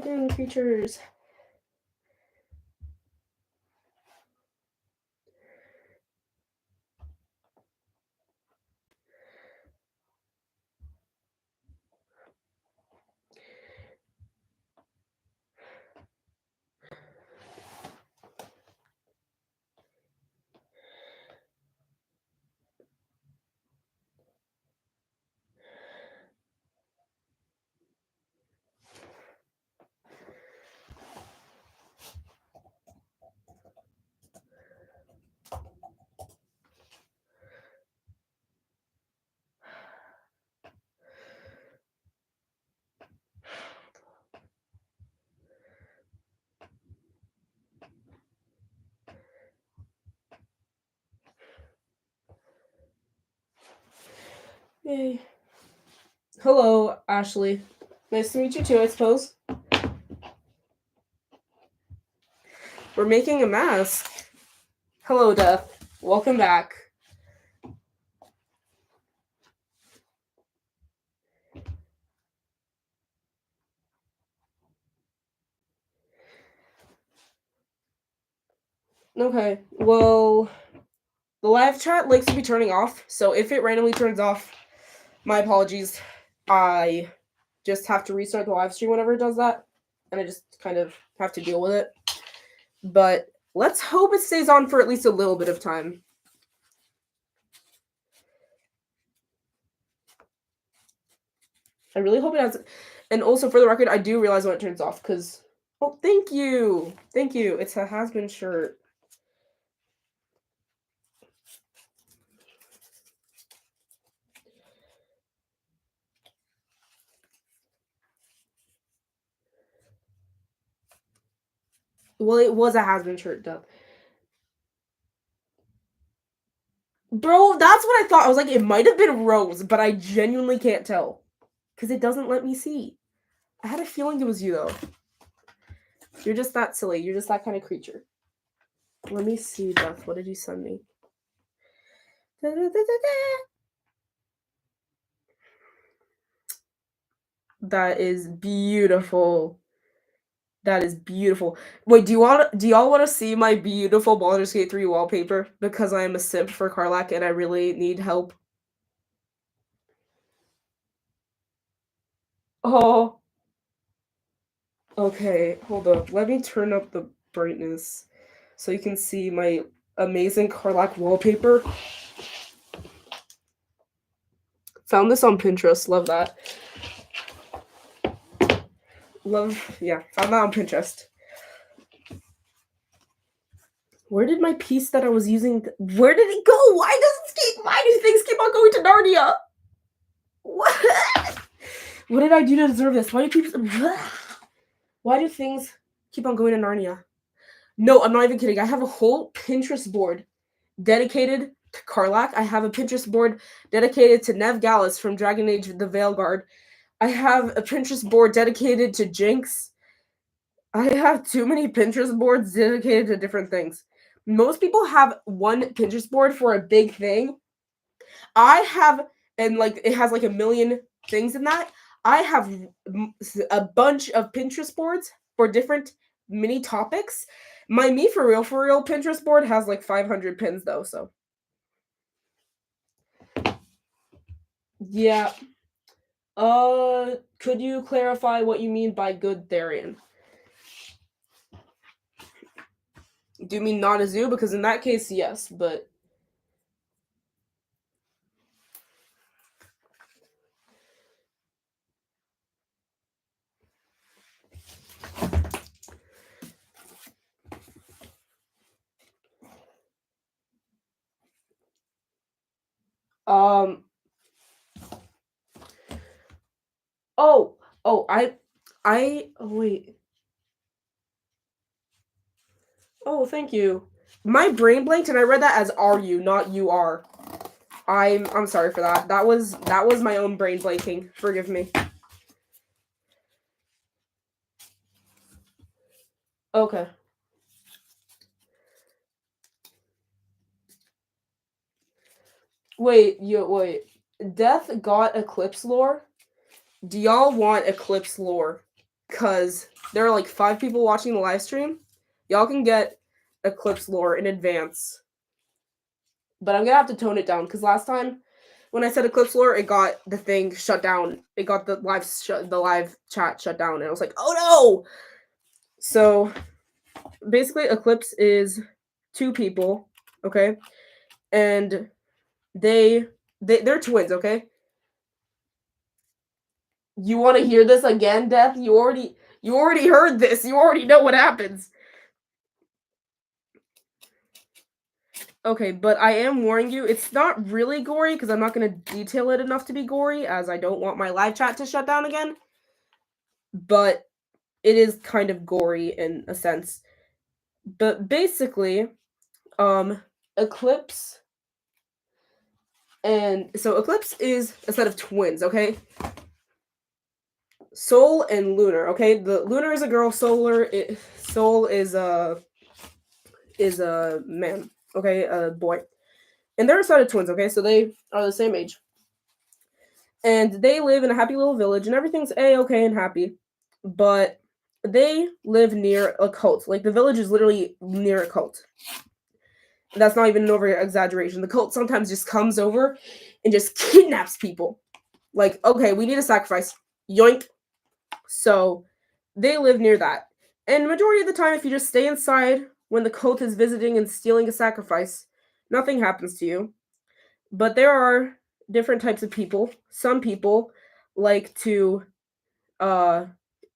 skeleton creatures. Yay. Hello, Ashley. Nice to meet you too, I suppose. We're making a mask. Hello, Death. Welcome back. Okay, well, the live chat likes to be turning off, so if it randomly turns off, my apologies. I just have to restart the live stream whenever it does that, and I just kind of have to deal with it. But let's hope it stays on for at least a little bit of time. I really hope it has. And also, for the record, I do realize when it turns off, because... Oh, thank you! Thank you. It's a has-been shirt. Well, it was a has-been shirt, duh. Bro, that's what I thought. I was like, it might have been Rose, but I genuinely can't tell. Because it doesn't let me see. I had a feeling it was you, though. You're just that silly. You're just that kind of creature. Let me see, Beth. What did you send me? That is beautiful. That is beautiful. Wait, do y'all want to see my beautiful Baldur's Gate 3 wallpaper? Because I am a simp for Karlach and I really need help. Oh. Okay, hold up. Let me turn up the brightness so you can see my amazing Karlach wallpaper. Found this on Pinterest. Love that. Found that on Pinterest. Where did my piece that I was using... Where did it go? Why do things keep on going to Narnia? What? What did I do to deserve this? Why do things keep on going to Narnia? No, I'm not even kidding. I have a whole Pinterest board dedicated to Karlach. I have a Pinterest board dedicated to Nev Gallus from Dragon Age the Veilguard. I have a Pinterest board dedicated to Jinx. I have too many Pinterest boards dedicated to different things. Most people have one Pinterest board for a big thing. I have, and like it has like a million things in that. I have a bunch of Pinterest boards for different mini topics. My Me For Real Pinterest board has like 500 pins though, so. Yeah. Could you clarify what you mean by good Therian? Do you mean not a zoo? Because in that case, yes, but... Wait. Oh, thank you. My brain blanked and I read that as are you, not you are. I'm sorry for that. That was my own brain blanking. Forgive me. Okay. Wait. Death got Eclipse lore? Do y'all want Eclipse lore? because there are like 5 people watching the live stream. Y'all can get Eclipse lore in advance. But I'm gonna have to tone it down because last time when I said Eclipse lore, it got the thing shut down. It got the live chat shut down, and I was like, oh no! So basically, Eclipse is 2 people, okay, and they're twins, okay. You want to hear this again, Death? You already heard this. You already know what happens. Okay, but I am warning you, it's not really gory because I'm not going to detail it enough to be gory, as I don't want my live chat to shut down again. But it is kind of gory in a sense. But basically, Eclipse, and so Eclipse is a set of twins, okay? Soul and Lunar, okay? The Lunar is a girl, Soul is a man, okay? A boy. And they're a set of twins, okay? So they are the same age. And they live in a happy little village, and everything's A-okay and happy. But they live near a cult. Like, the village is literally near a cult. That's not even an over-exaggeration. The cult sometimes just comes over and just kidnaps people. Like, okay, we need a sacrifice. Yoink. So, they live near that. And majority of the time, if you just stay inside when the cult is visiting and stealing a sacrifice, nothing happens to you. But there are different types of people. Some people like to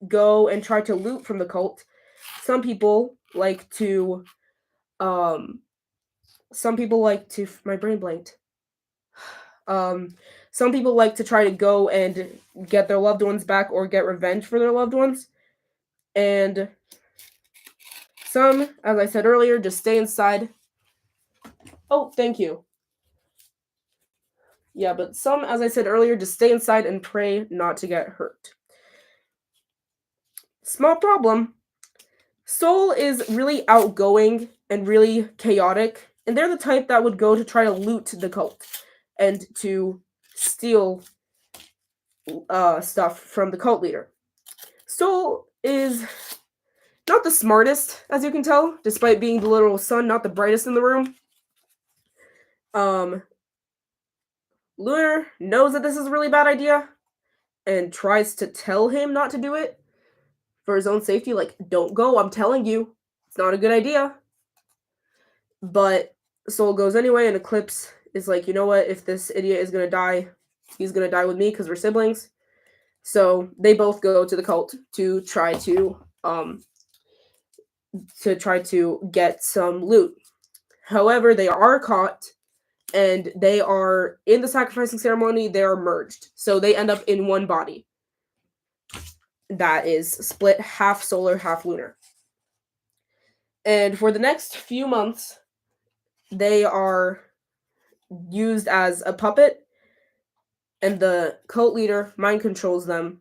go and try to loot from the cult. Some people like to my brain blanked. Some people like to try to go and get their loved ones back or get revenge for their loved ones. And some, as I said earlier, just stay inside. Oh, thank you. Yeah, but some, as I said earlier, just stay inside and pray not to get hurt. Small problem. Soul is really outgoing and really chaotic, and they're the type that would go to try to loot the cult and to steal stuff from the cult leader. Soul is not the smartest, as you can tell, despite being the literal sun, not the brightest in the room. Lunar knows that this is a really bad idea and tries to tell him not to do it for his own safety. Like, don't go, I'm telling you, it's not a good idea. But Soul goes anyway, and Eclipse is like, you know what, if this idiot is gonna die, he's gonna die with me because we're siblings. So they both go to the cult to try to get some loot. However, they are caught, and they are in the sacrificing ceremony. They are merged, so they end up in one body that is split half solar, half lunar. And for the next few months, they are used as a puppet, and the cult leader mind controls them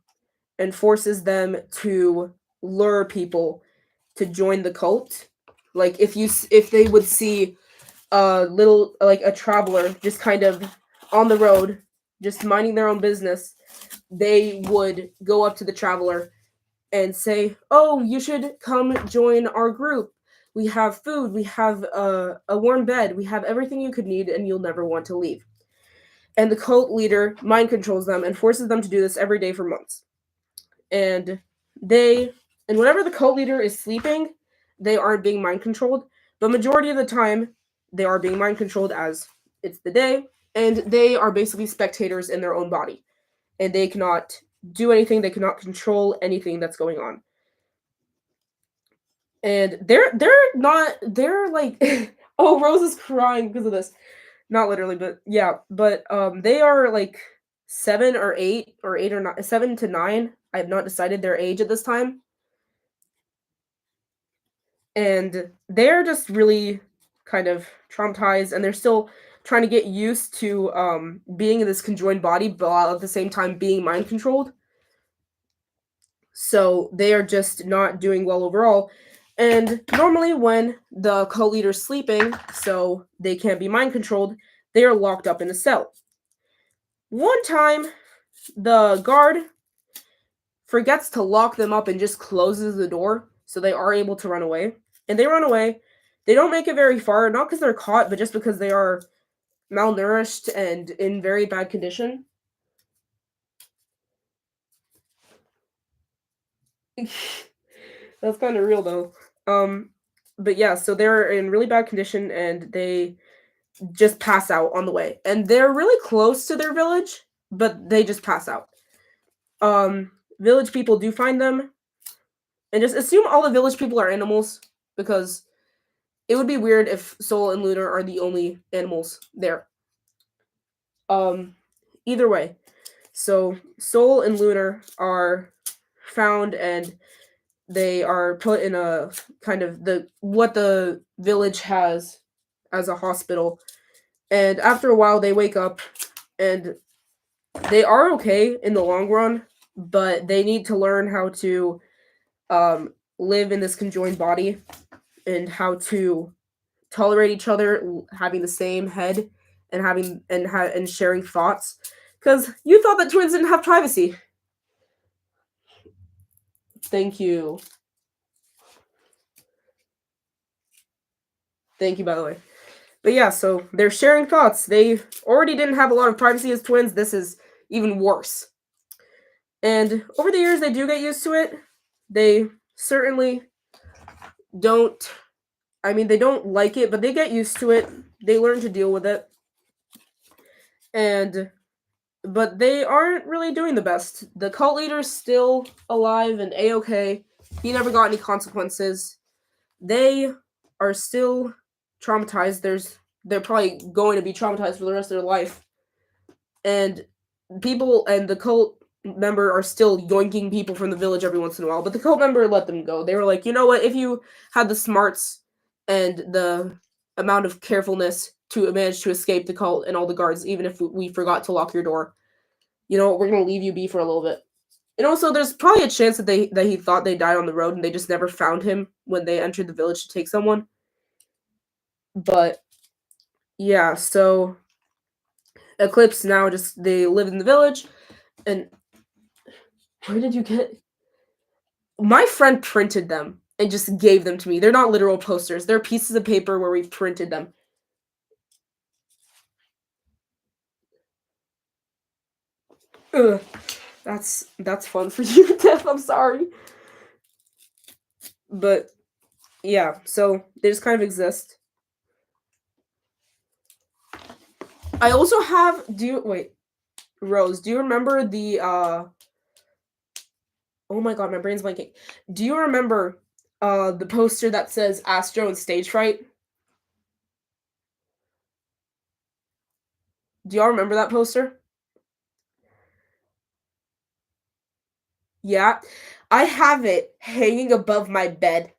and forces them to lure people to join the cult. Like, if they would see a little, like a traveler just kind of on the road, just minding their own business, they would go up to the traveler and say, oh, you should come join our group. We have food, we have a warm bed, we have everything you could need, and you'll never want to leave. And the cult leader mind controls them and forces them to do this every day for months. And whenever the cult leader is sleeping, they aren't being mind controlled. But majority of the time, they are being mind controlled as it's the day, and they are basically spectators in their own body. And they cannot do anything, they cannot control anything that's going on. And they're like oh, Rose is crying because of this. Not literally, but yeah. But they are like 7 or 8 or 8 or 9, 7 to 9. I have not decided their age at this time. And they're just really kind of traumatized, and they're still trying to get used to being in this conjoined body, but while at the same time being mind controlled. So they are just not doing well overall. And normally when the cult leader's sleeping, so they can't be mind controlled, they are locked up in a cell. One time, the guard forgets to lock them up and just closes the door so they are able to run away. And they run away. They don't make it very far, not because they're caught, but just because they are malnourished and in very bad condition. That's kind of real though. But yeah, so they're in really bad condition and they just pass out on the way. And they're really close to their village, but they just pass out. Village people do find them and just assume all the village people are animals because it would be weird if Soul and Lunar are the only animals there. Either way. So Soul and Lunar are found and they are put in a kind of what the village has as a hospital. And after a while they wake up and they are okay in the long run, but they need to learn how to live in this conjoined body and how to tolerate each other, having the same head and and sharing thoughts. Because you thought that twins didn't have privacy. Thank you. Thank you, by the way. But yeah, so they're sharing thoughts. They already didn't have a lot of privacy as twins. This is even worse. And over the years, they do get used to it. They certainly don't. I mean, they don't like it, but they get used to it. They learn to deal with it. But they aren't really doing the best. The cult leader's still alive and a-okay. He never got any consequences. They are still traumatized. They're probably going to be traumatized for the rest of their life. And people and the cult member are still yoinking people from the village every once in a while, but the cult member let them go. They were like, you know what, if you had the smarts and the amount of carefulness to manage to escape the cult and all the guards, even if we forgot to lock your door, you know what, we're gonna leave you be for a little bit. And also there's probably a chance that he thought they died on the road and they just never found him when they entered the village to take someone. But yeah, so Eclipse now just they live in the village. And where did you get? My friend printed them and just gave them to me. They're not literal posters. They're pieces of paper where we printed them. Ugh. That's fun for you, Tiff. I'm sorry. But yeah, so they just kind of exist. I also have Rose, do you remember the oh my god, my brain's blanking. Do you remember the poster that says Astro and Stage Fright? Do y'all remember that poster? Yeah. I have it hanging above my bed.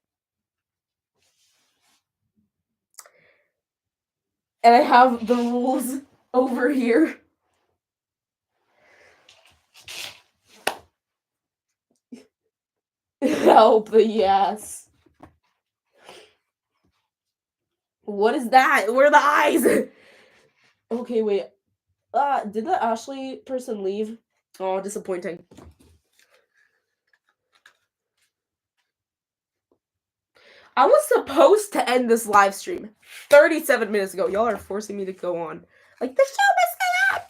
And I have the rules over here. Help, yes. What is that? Where are the eyes? Okay, wait. Did the Ashley person leave? Oh, disappointing. I was supposed to end this live stream 37 minutes ago. Y'all are forcing me to go on. Like, the show must go on!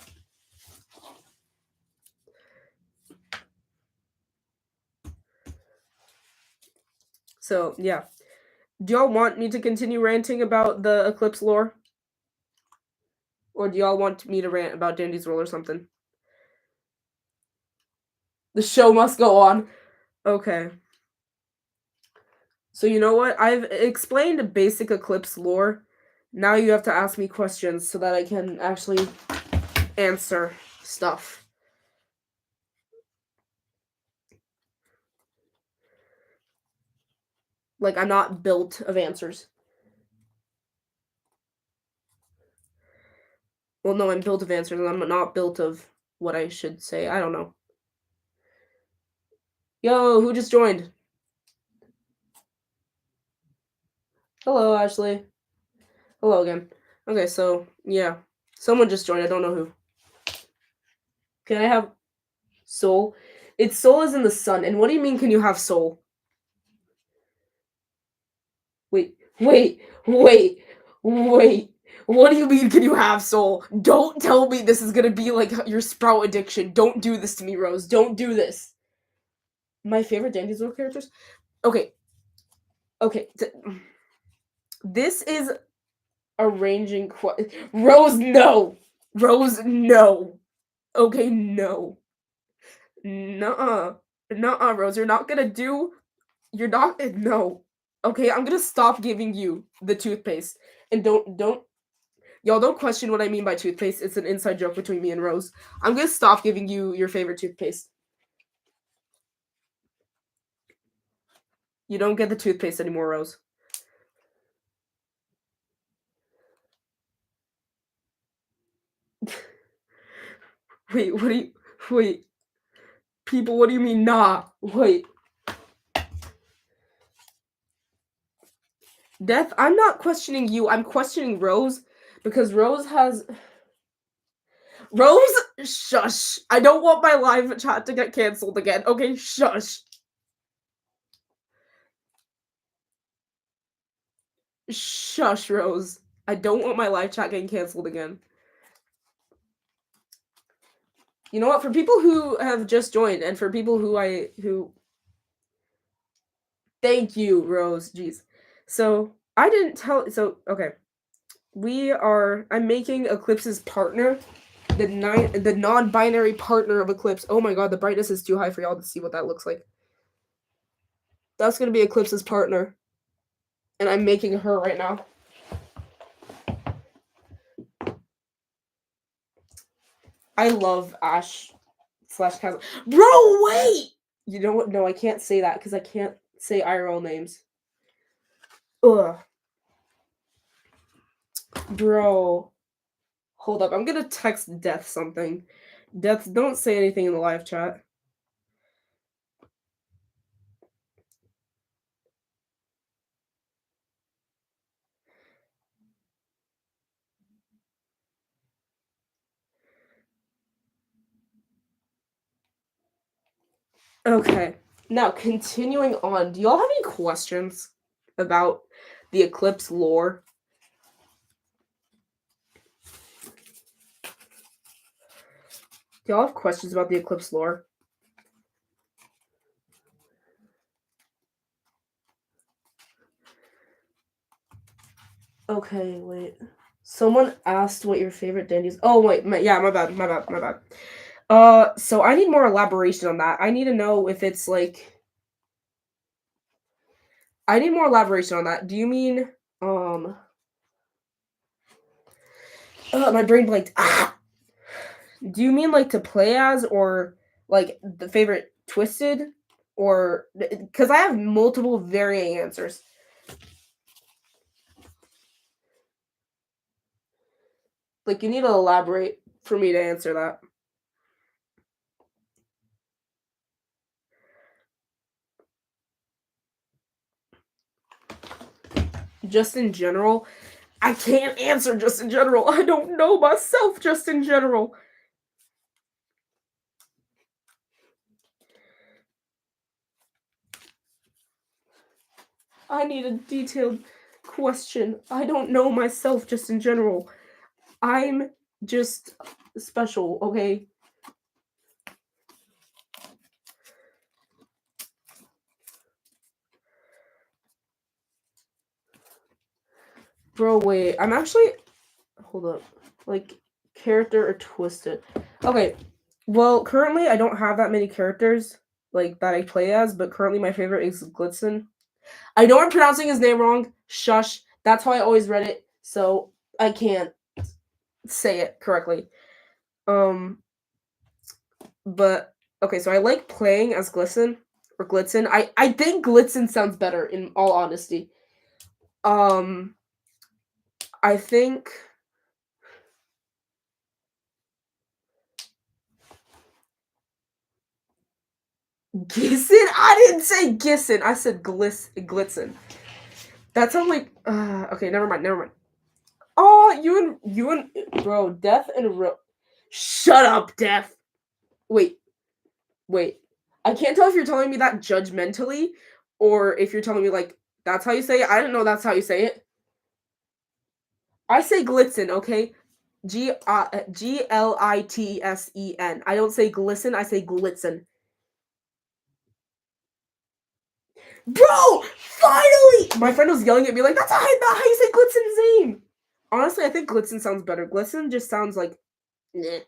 So, yeah. Do y'all want me to continue ranting about the Eclipse lore? Or do y'all want me to rant about Dandy's Roll or something? The show must go on. Okay. So you know what? I've explained basic Eclipse lore. Now you have to ask me questions so that I can actually answer stuff. Like, I'm not built of answers. Well, no, I'm built of answers, and I'm not built of what I should say. I don't know. Yo, who just joined? Hello, Ashley. Hello again. Okay, so, yeah. Someone just joined. I don't know who. Can I have Soul? Its soul is in the sun. And what do you mean, can you have soul? Wait. What do you mean, can you have soul? Don't tell me this is gonna be like your Sprout addiction. Don't do this to me, Rose. Don't do this. My favorite Dandy's World characters? Okay. Okay. This is arranging Rose, no! Rose, no! Okay, no. Nuh-uh. Nuh-uh, Rose. You're not, no. Okay, I'm gonna stop giving you the toothpaste. And y'all don't question what I mean by toothpaste. It's an inside joke between me and Rose. I'm gonna stop giving you your favorite toothpaste. You don't get the toothpaste anymore, Rose. Wait. People, what do you mean, nah? Wait. Death, I'm not questioning you. I'm questioning Rose because Rose has. Rose, shush. I don't want my live chat to get canceled again. Okay, shush. Shush, Rose. I don't want my live chat getting canceled again. You know what? For people who have just joined and for people who thank you, Rose. Jeez. So, I didn't tell okay. I'm making Eclipse's partner, the non-binary partner of Eclipse. Oh my god, the brightness is too high for y'all to see what that looks like. That's gonna be Eclipse's partner. And I'm making her right now. I love Ash / Chasm. Bro, wait! You know what? No, I can't say that because I can't say IRL names. Ugh. Bro. Hold up. I'm gonna text Death something. Death, don't say anything in the live chat. Okay. Now, continuing on, do y'all have any questions about the Eclipse lore? Do y'all have questions about the Eclipse lore? Okay, wait. Someone asked what your favorite dandies. Oh wait, my bad. So I need more elaboration on that. I need to know if it's like. I need more elaboration on that. Do you mean my brain blanked. Ah! Do you mean like to play as or like the favorite twisted or because I have multiple varying answers. Like you need to elaborate for me to answer that. Just in general, I can't answer just in general. I don't know myself just in general. I need a detailed question. I don't know myself just in general. I'm just special, okay? Bro, wait. I'm actually. Hold up. Like, character or twisted. Okay. Well, currently I don't have that many characters like that I play as, but currently my favorite is Blitzen. I know I'm pronouncing his name wrong. Shush. That's how I always read it, so I can't say it correctly. But okay, so I like playing as Glisten or Blitzen. I think Blitzen sounds better in all honesty. I think Gissin? I didn't say Gissin. I said Glitzen. That sounds like okay, never mind. Oh, you and bro, Death and Shut up, Death. Wait. I can't tell if you're telling me that judgmentally or if you're telling me, like, that's how you say it. I didn't know that's how you say it. I say glisten, okay? Glitsen. I don't say glisten, I say glisten. Bro, finally! My friend was yelling at me like, that's not how you say Glitzen's name. Honestly, I think Glitzen sounds better. Glisten just sounds like, nah.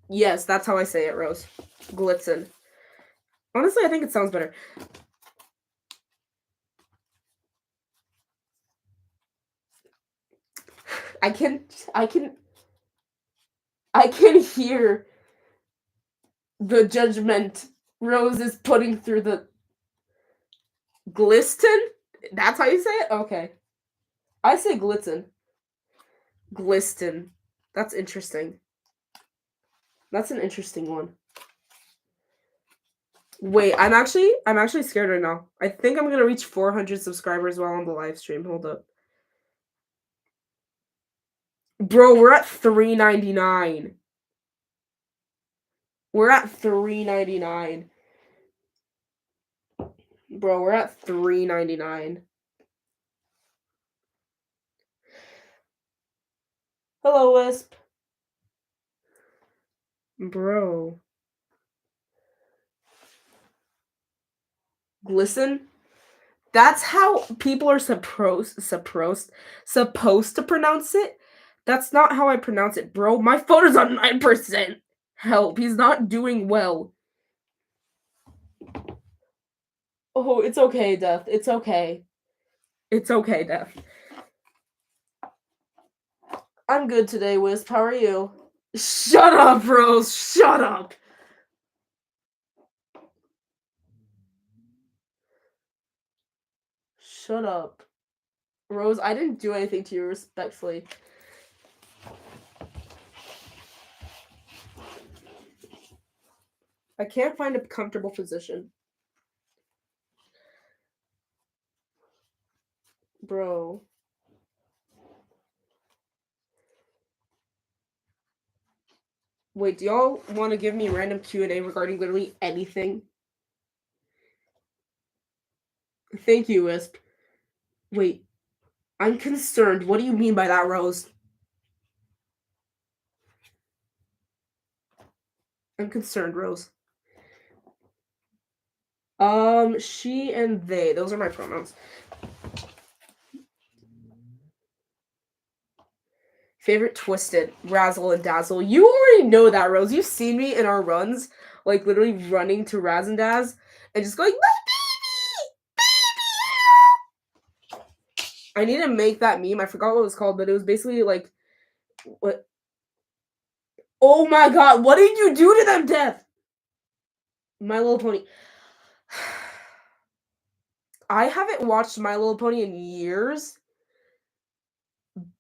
Yes, that's how I say it, Rose. Glitzen. Honestly, I think it sounds better. I can hear the judgment Rose is putting through the Glisten? That's how you say it? Okay. I say Glisten. Glisten. That's interesting. That's an interesting one. Wait, I'm actually scared right now. I think I'm gonna reach 400 subscribers while on the live stream. Hold up. Bro, we're at 399. We're at 399. Bro, we're at 399. Hello, Wisp. Bro. Glisten? That's how people are supposed to pronounce it. That's not how I pronounce it, bro. My phone is on 9%. Help, he's not doing well. Oh, it's okay, Death. It's okay. It's okay, Death. I'm good today, Wisp. How are you? Shut up, Rose. Shut up. Shut up. Rose, I didn't do anything to you, respectfully. I can't find a comfortable position. Bro. Wait, do y'all want to give me random Q&A regarding literally anything? Thank you, Wisp. Wait, I'm concerned. What do you mean by that, Rose? I'm concerned, Rose. She and they. Those are my pronouns. Favorite Twisted, Razzle and Dazzle. You already know that, Rose. You've seen me in our runs, like literally running to Raz and Daz and just going, my baby! I need to make that meme. I forgot what it was called, but it was basically like, what? Oh my god, what did you do to them, Death? My Little Pony. I haven't watched My Little Pony in years.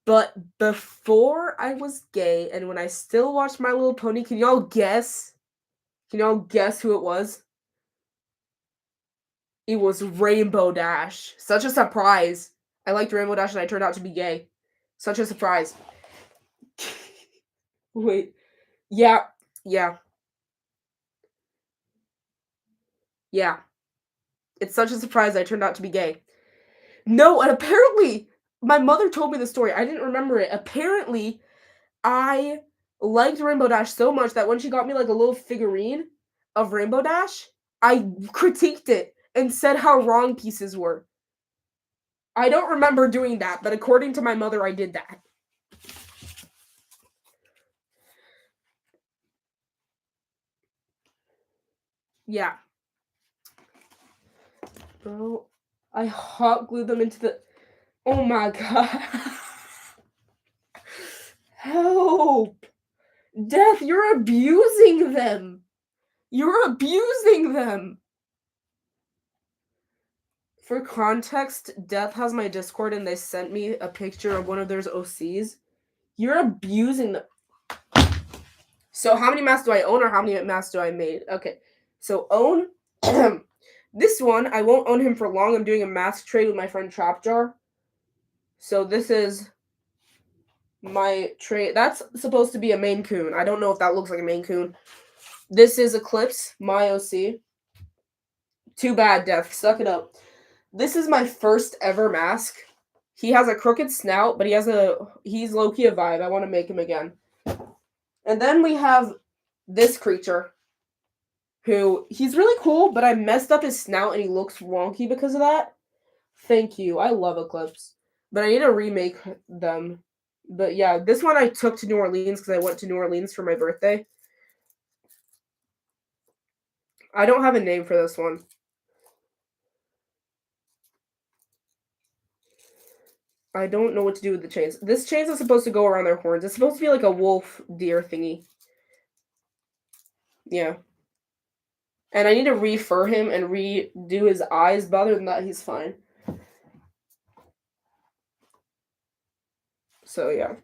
But before I was gay and when I still watched My Little Pony, can y'all guess? Can y'all guess who it was? It was Rainbow Dash. Such a surprise. I liked Rainbow Dash and I turned out to be gay. Such a surprise. Wait. Yeah. Yeah. Yeah. It's such a surprise I turned out to be gay. No, and apparently, my mother told me the story. I didn't remember it. Apparently, I liked Rainbow Dash so much that when she got me like a little figurine of Rainbow Dash, I critiqued it and said how wrong pieces were. I don't remember doing that, but according to my mother, I did that. Yeah. Bro, I hot glued them into the... Oh my god. Help! Death, you're abusing them! You're abusing them! For context, Death has my Discord and they sent me a picture of one of their OCs. You're abusing them. So how many masks do I own or how many masks do I made? Okay. So own. This one, I won't own him for long. I'm doing a mask trade with my friend Trapjar. So this is my tray. That's supposed to be a Maine Coon. I don't know if that looks like a Maine Coon. This is Eclipse, my OC. Too bad, Death. Suck it up. This is my first ever mask. He has a crooked snout, but he's low-key a vibe. I want to make him again. And then we have this creature, who, he's really cool, but I messed up his snout and he looks wonky because of that. Thank you. I love Eclipse. But I need to remake them. But yeah, this one I took to New Orleans because I went to New Orleans for my birthday. I don't have a name for this one. I don't know what to do with the chains. This chains is supposed to go around their horns. It's supposed to be like a wolf deer thingy. Yeah. And I need to refur him and redo his eyes, but other than that, he's fine. So yeah.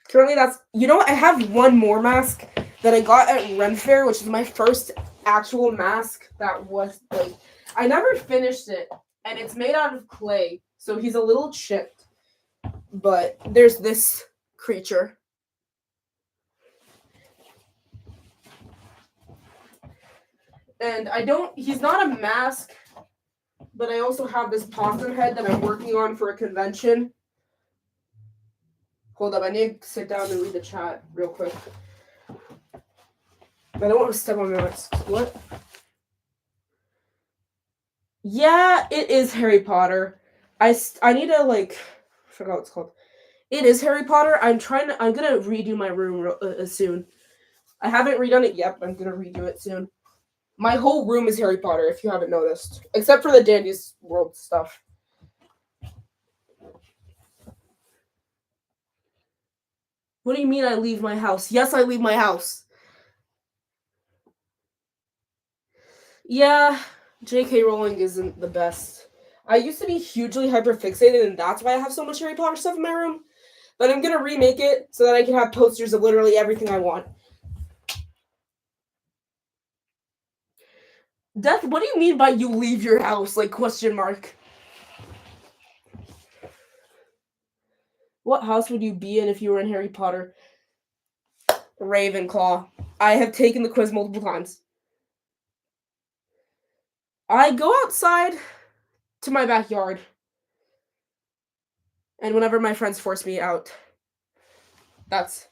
Currently that's, you know what, I have one more mask that I got at Ren Fair, which is my first actual mask that was, like, I never finished it, and it's made out of clay, so he's a little chipped. But there's this creature. And he's not a mask, but I also have this possum head that I'm working on for a convention. Hold up, I need to sit down and read the chat real quick. I don't want to step on my mask. What? Yeah, it is Harry Potter. I need to, like, I forgot what it's called. It is Harry Potter. I'm gonna redo my room soon. I haven't redone it yet, but I'm gonna redo it soon. My whole room is Harry Potter, if you haven't noticed. Except for the Dandy's World stuff. What do you mean I leave my house? Yes, I leave my house. Yeah, J.K. Rowling isn't the best. I used to be hugely hyperfixated, and that's why I have so much Harry Potter stuff in my room. But I'm gonna remake it so that I can have posters of literally everything I want. Death, what do you mean by you leave your house? Like, question mark. What house would you be in if you were in Harry Potter? Ravenclaw. I have taken the quiz multiple times. I go outside to my backyard. And whenever my friends force me out, that's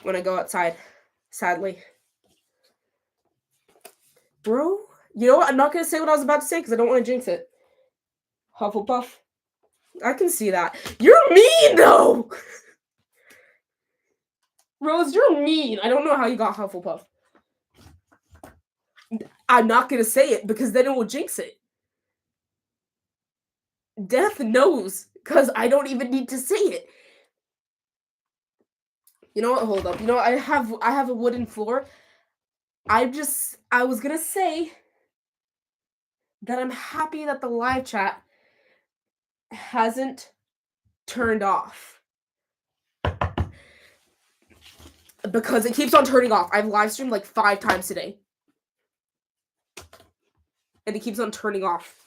when I go outside, sadly. Bro, you know what? I'm not going to say what I was about to say because I don't want to jinx it. Hufflepuff. I can see that. You're mean, though! Rose, you're mean. I don't know how you got Hufflepuff. I'm not going to say it because then it will jinx it. Death knows because I don't even need to say it. You know what? Hold up. You know, I have a wooden floor. I was going to say that I'm happy that the live chat hasn't turned off. Because it keeps on turning off. I've live streamed like 5 times today. And it keeps on turning off.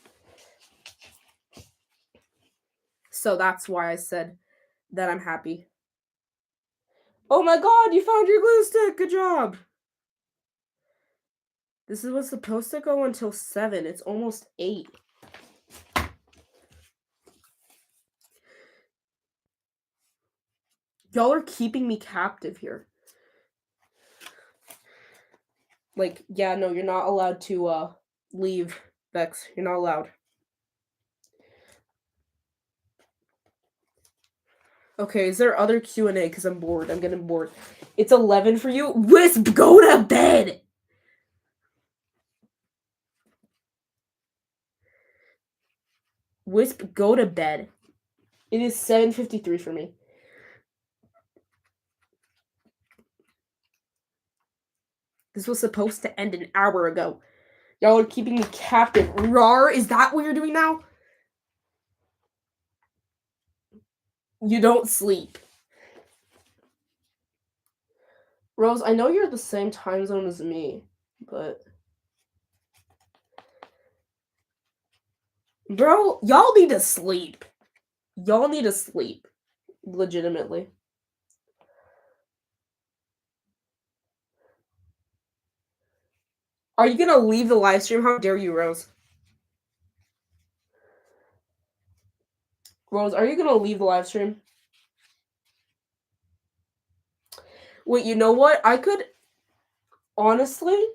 So that's why I said that I'm happy. Oh my god, you found your glue stick! Good job! This was supposed to go until 7. It's almost 8. Y'all are keeping me captive here. Like, yeah, no, you're not allowed to leave, Vex. You're not allowed. Okay, is there other Q&A? Because I'm bored. I'm getting bored. It's 11 for you? Wisp, go to bed! Wisp, go to bed. It is 7:53 for me. This was supposed to end an hour ago. Y'all are keeping me captive. Rar, is that what you're doing now? You don't sleep. Rose, I know you're the same time zone as me, but... Bro, y'all need to sleep. Y'all need to sleep. Legitimately. Are you gonna leave the live stream? How dare you, Rose? Rose, are you gonna leave the live stream? Wait, you know what? I could honestly,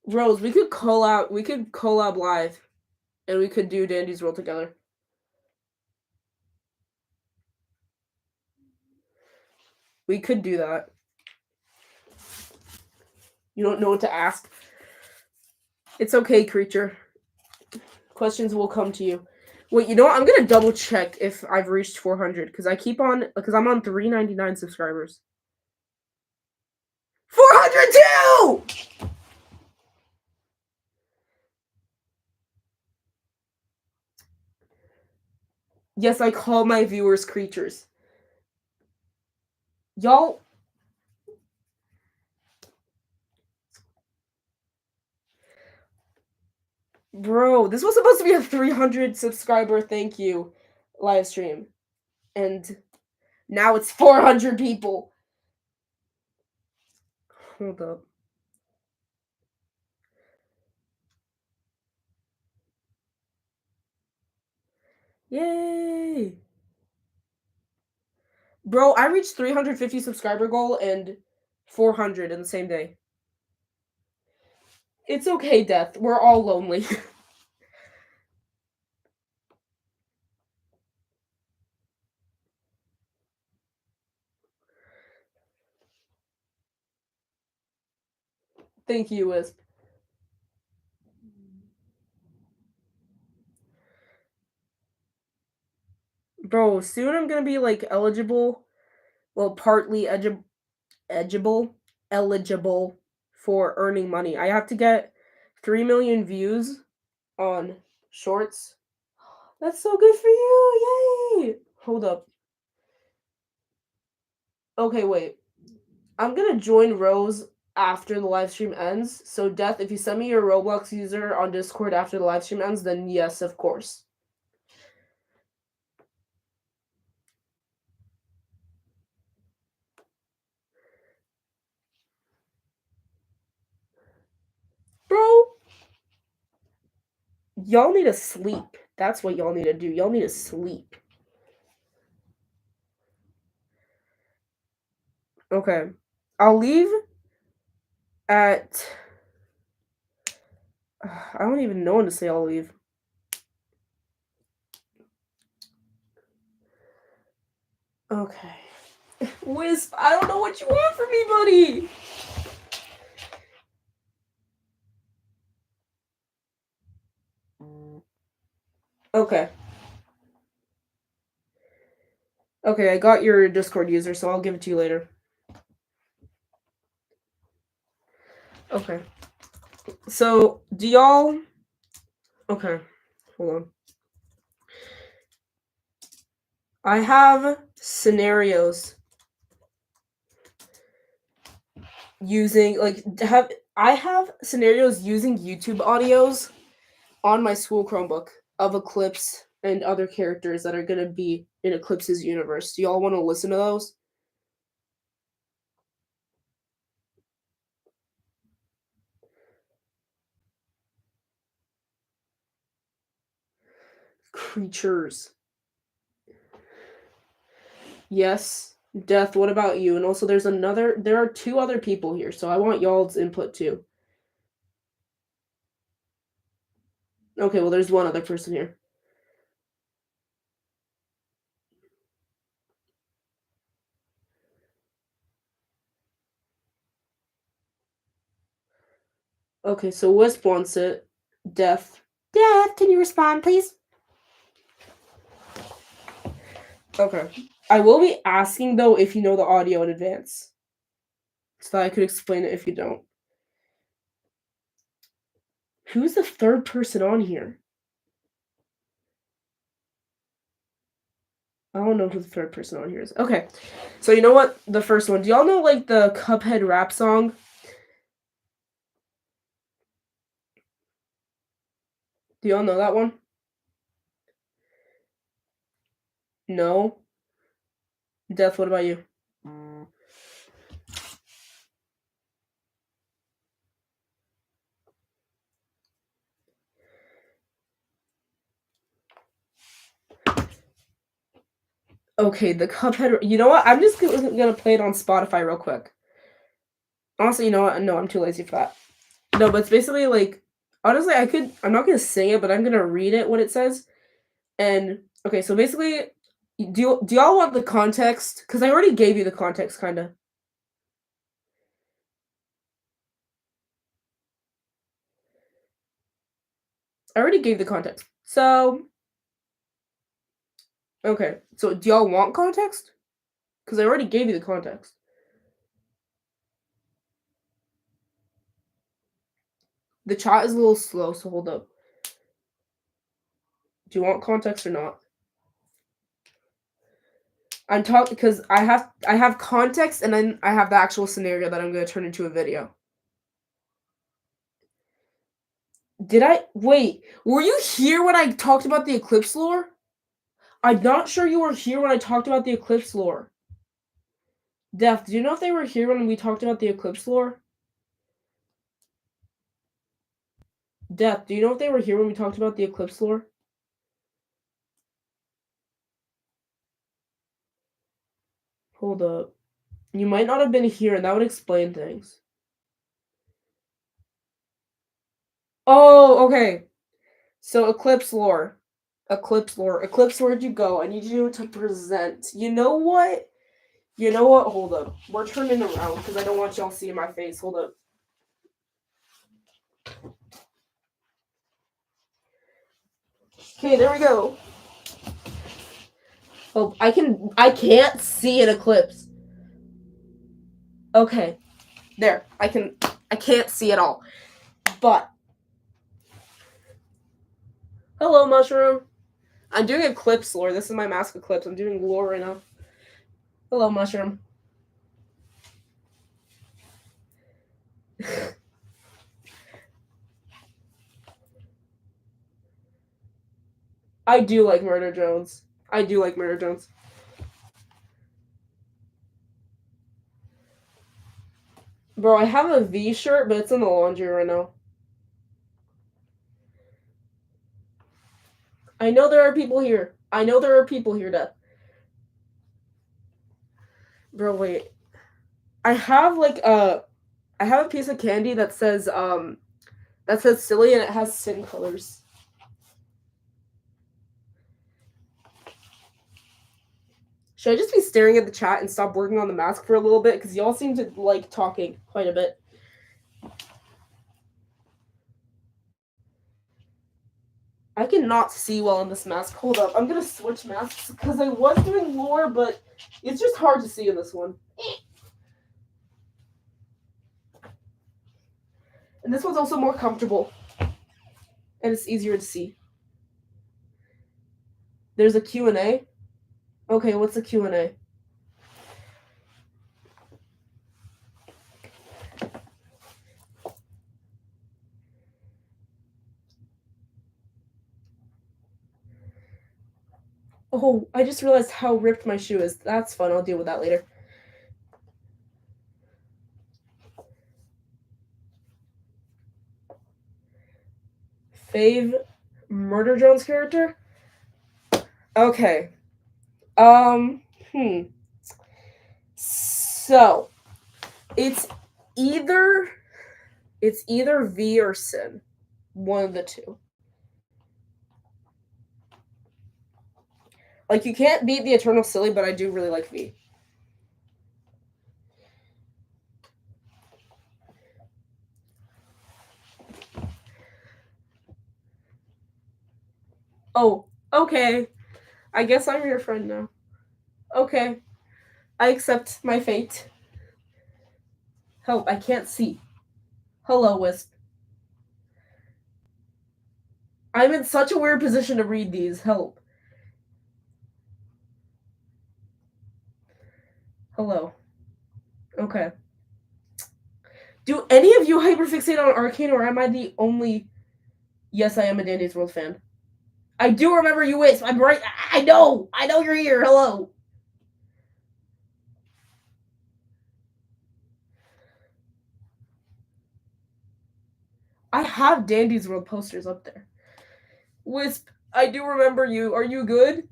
Rose, we could collab live and we could do Dandy's World together. We could do that. You don't know what to ask. It's okay, creature. Questions will come to you. Wait, you know what? I'm gonna double check if I've reached 400 because I'm on 399 subscribers. 402! Yes, I call my viewers creatures. Y'all. Bro, this was supposed to be a 300 subscriber thank you live stream. And now it's 400 people. Hold up. Yay! Bro, I reached 350 subscriber goal and 400 in the same day. It's okay, Death. We're all lonely. Thank you, Wisp. Bro, soon I'm gonna be like eligible. Well, partly eligible for earning money. I have to get 3 million views on shorts. That's so good for you! Yay! Hold up. Okay, wait. I'm gonna join Rose after the live stream ends. So, Death, if you send me your Roblox user on Discord after the live stream ends, then yes, of course. Bro, y'all need to sleep. That's what y'all need to do. Y'all need to sleep. Okay. I'll leave at. I don't even know when to say I'll leave. Okay. Wisp, I don't know what you want from me, buddy. Okay. Okay, I got your Discord user, so I'll give it to you later. Okay. So, do y'all... Okay. Hold on. I have scenarios using, I have scenarios using YouTube audios on my school Chromebook of Eclipse and other characters that are going to be in Eclipse's universe. Do y'all want to listen to those? Creatures. Yes. Death, what about you? And also there are 2 other people here, so I want y'all's input too. Okay, well there's one other person here. Okay, so Wisp wants it. Death. Death, can you respond, please? Okay. I will be asking, though, if you know the audio in advance. So that I could explain it if you don't. Who's the 3rd person on here? I don't know who the 3rd person on here is. Okay. So you know what? The first one. Do y'all know, like, the Cuphead rap song? Do y'all know that one? No. Death, what about you? Okay, the Cuphead. You know what? I'm just gonna play it on Spotify real quick. Honestly, you know what? No, I'm too lazy for that. No, but it's basically like, honestly, I'm not gonna sing it, but I'm gonna read it what it says. And okay, so basically, do y'all want the context? Because I already gave you the context, kind of. I already gave the context. So okay, so do y'all want context? Because I already gave you the context. The chat is a little slow, so hold up. Do you want context or not? I'm talking because I have context and then I have the actual scenario that I'm gonna turn into a video. Did I wait? Were you here when I talked about the eclipse lore? I'm not sure you were here when I talked about the eclipse lore. Def, do you know if they were here when we talked about the eclipse lore? Def, do you know if they were here when we talked about the eclipse lore? Hold up. You might not have been here, and that would explain things. Oh, okay. So Eclipse lore. Eclipse lore. Eclipse, where'd you go? I need you to present. You know what? You know what? Hold up. We're turning around because I don't want y'all seeing my face. Hold up. Okay, there we go. Oh, I can't see an eclipse. Okay. There. I can't see at all. But hello, mushroom. I'm doing eclipse lore. This is my mask eclipse. I'm doing lore right now. Hello, mushroom. I do like Murder Jones. I do like Murder Jones. Bro, I have a V shirt, but it's in the laundry right now. I know there are people here. I know there are people here, Death. Bro, wait. I have I have a piece of candy that says silly and it has sin colors. Should I just be staring at the chat and stop working on the mask for a little bit? Because y'all seem to like talking quite a bit. I cannot see well in this mask. Hold up. I'm gonna switch masks because I was doing lore, but it's just hard to see in this one. And this one's also more comfortable. And it's easier to see. There's a Q&A. Okay, what's the Q&A? Oh, I just realized how ripped my shoe is. That's fun. I'll deal with that later. Fave Murder Jones character? Okay. So, it's either V or Sin. One of the two. Like, you can't beat the Eternal Silly, but I do really like V. Oh, okay. I guess I'm your friend now. Okay. I accept my fate. Help, I can't see. Hello, Wisp. I'm in such a weird position to read these. Help. Hello. Okay. Do any of you hyperfixate on Arcane, or am I the only... Yes, I am a Dandy's World fan. I do remember you, Wisp. I'm right. I know you're here. Hello. I have Dandy's World posters up there. Wisp, I do remember you. Are you good?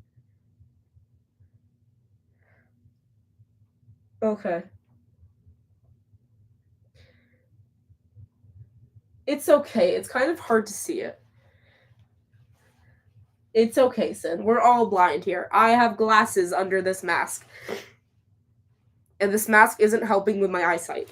Okay. It's okay. It's kind of hard to see it. It's okay, Sid. We're all blind here. I have glasses under this mask. And this mask isn't helping with my eyesight.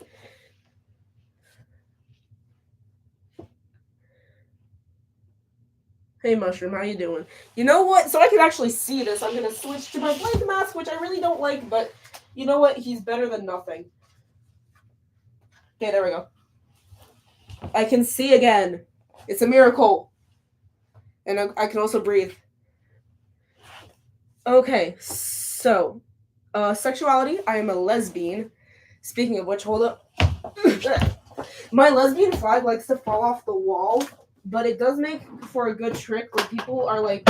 Hey, Mushroom, how you doing? You know what? So I can actually see this. I'm going to switch to my blank mask, which I really don't like, but you know what? He's better than nothing. Okay, there we go. I can see again. It's a miracle. And I can also breathe. Okay, so, sexuality, I am a lesbian. Speaking of which, hold up. My lesbian flag likes to fall off the wall, but it does make for a good trick where people are, like,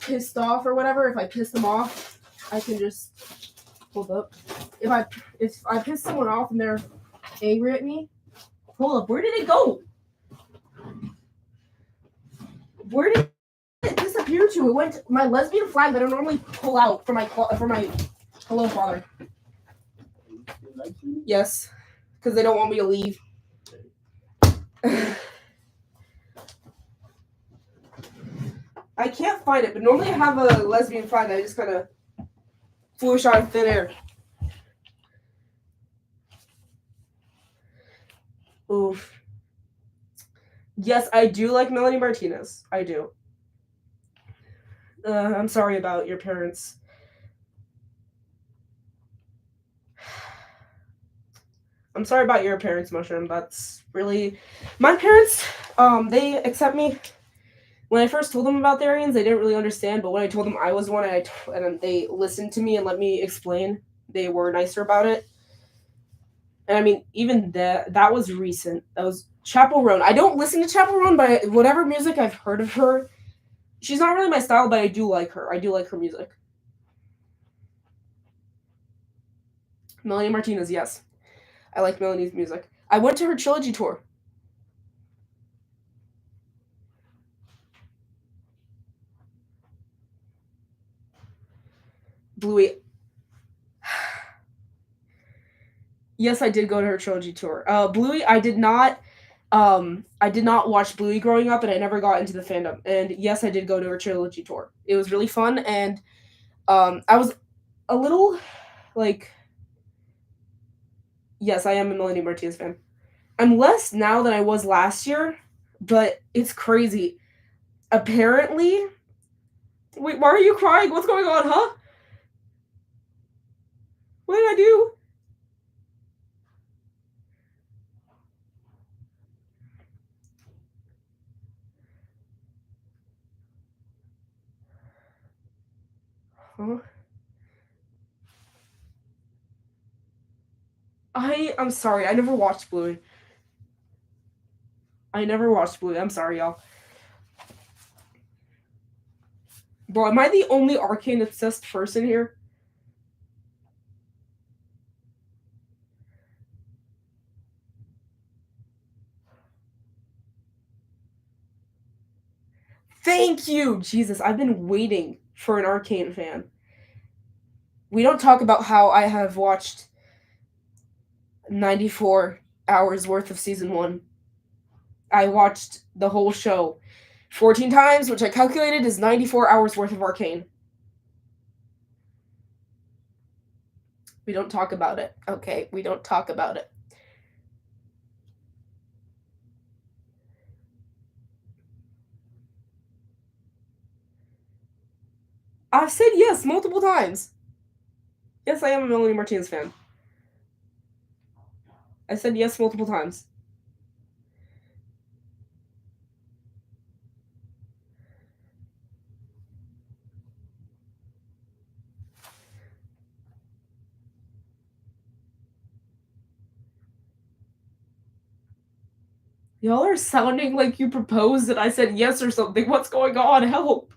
pissed off or whatever. If I piss them off, I can just, hold up. If I piss someone off and they're angry at me, hold up, where did it go? Where did it disappear to? It went my lesbian flag that I normally pull out for my hello father. Yes, because they don't want me to leave. I can't find it, but normally I have a lesbian flag that I just kind of flew out of thin air. Oof. Yes, I do like Melanie Martinez. I do. I'm sorry about your parents. I'm sorry about your parents, Mushroom. That's really my parents. They accept me. When I first told them about the Aryans, they didn't really understand. But when I told them I was one, and they listened to me and let me explain, they were nicer about it. And I mean, even that was recent. That was Chappell Roan. I don't listen to Chappell Roan, but whatever music I've heard of her, she's not really my style, but I do like her. I do like her music. Melanie Martinez, yes. I like Melanie's music. I went to her trilogy tour. Bluey. Yes, I did go to her trilogy tour. Bluey, I did not watch Bluey growing up, and I never got into the fandom. And yes, I did go to her trilogy tour. It was really fun, and I was a little like, yes, I am a Melanie Martinez fan. I'm less now than I was last year, but it's crazy. Apparently, wait, why are you crying? What's going on, huh? What did I do? Huh? I'm sorry. I never watched Bluey. I'm sorry, y'all. Bro, am I the only arcane obsessed person here? Thank you! Jesus, I've been waiting for an arcane fan. We don't talk about how I have watched 94 hours worth of season 1. I watched the whole show 14 times, which I calculated is 94 hours worth of arcane. We don't talk about it. Okay, we don't talk about it. I've said yes multiple times. Yes, I am a Melanie Martinez fan. I said yes multiple times. Y'all are sounding like you proposed and I said yes or something. What's going on? Help.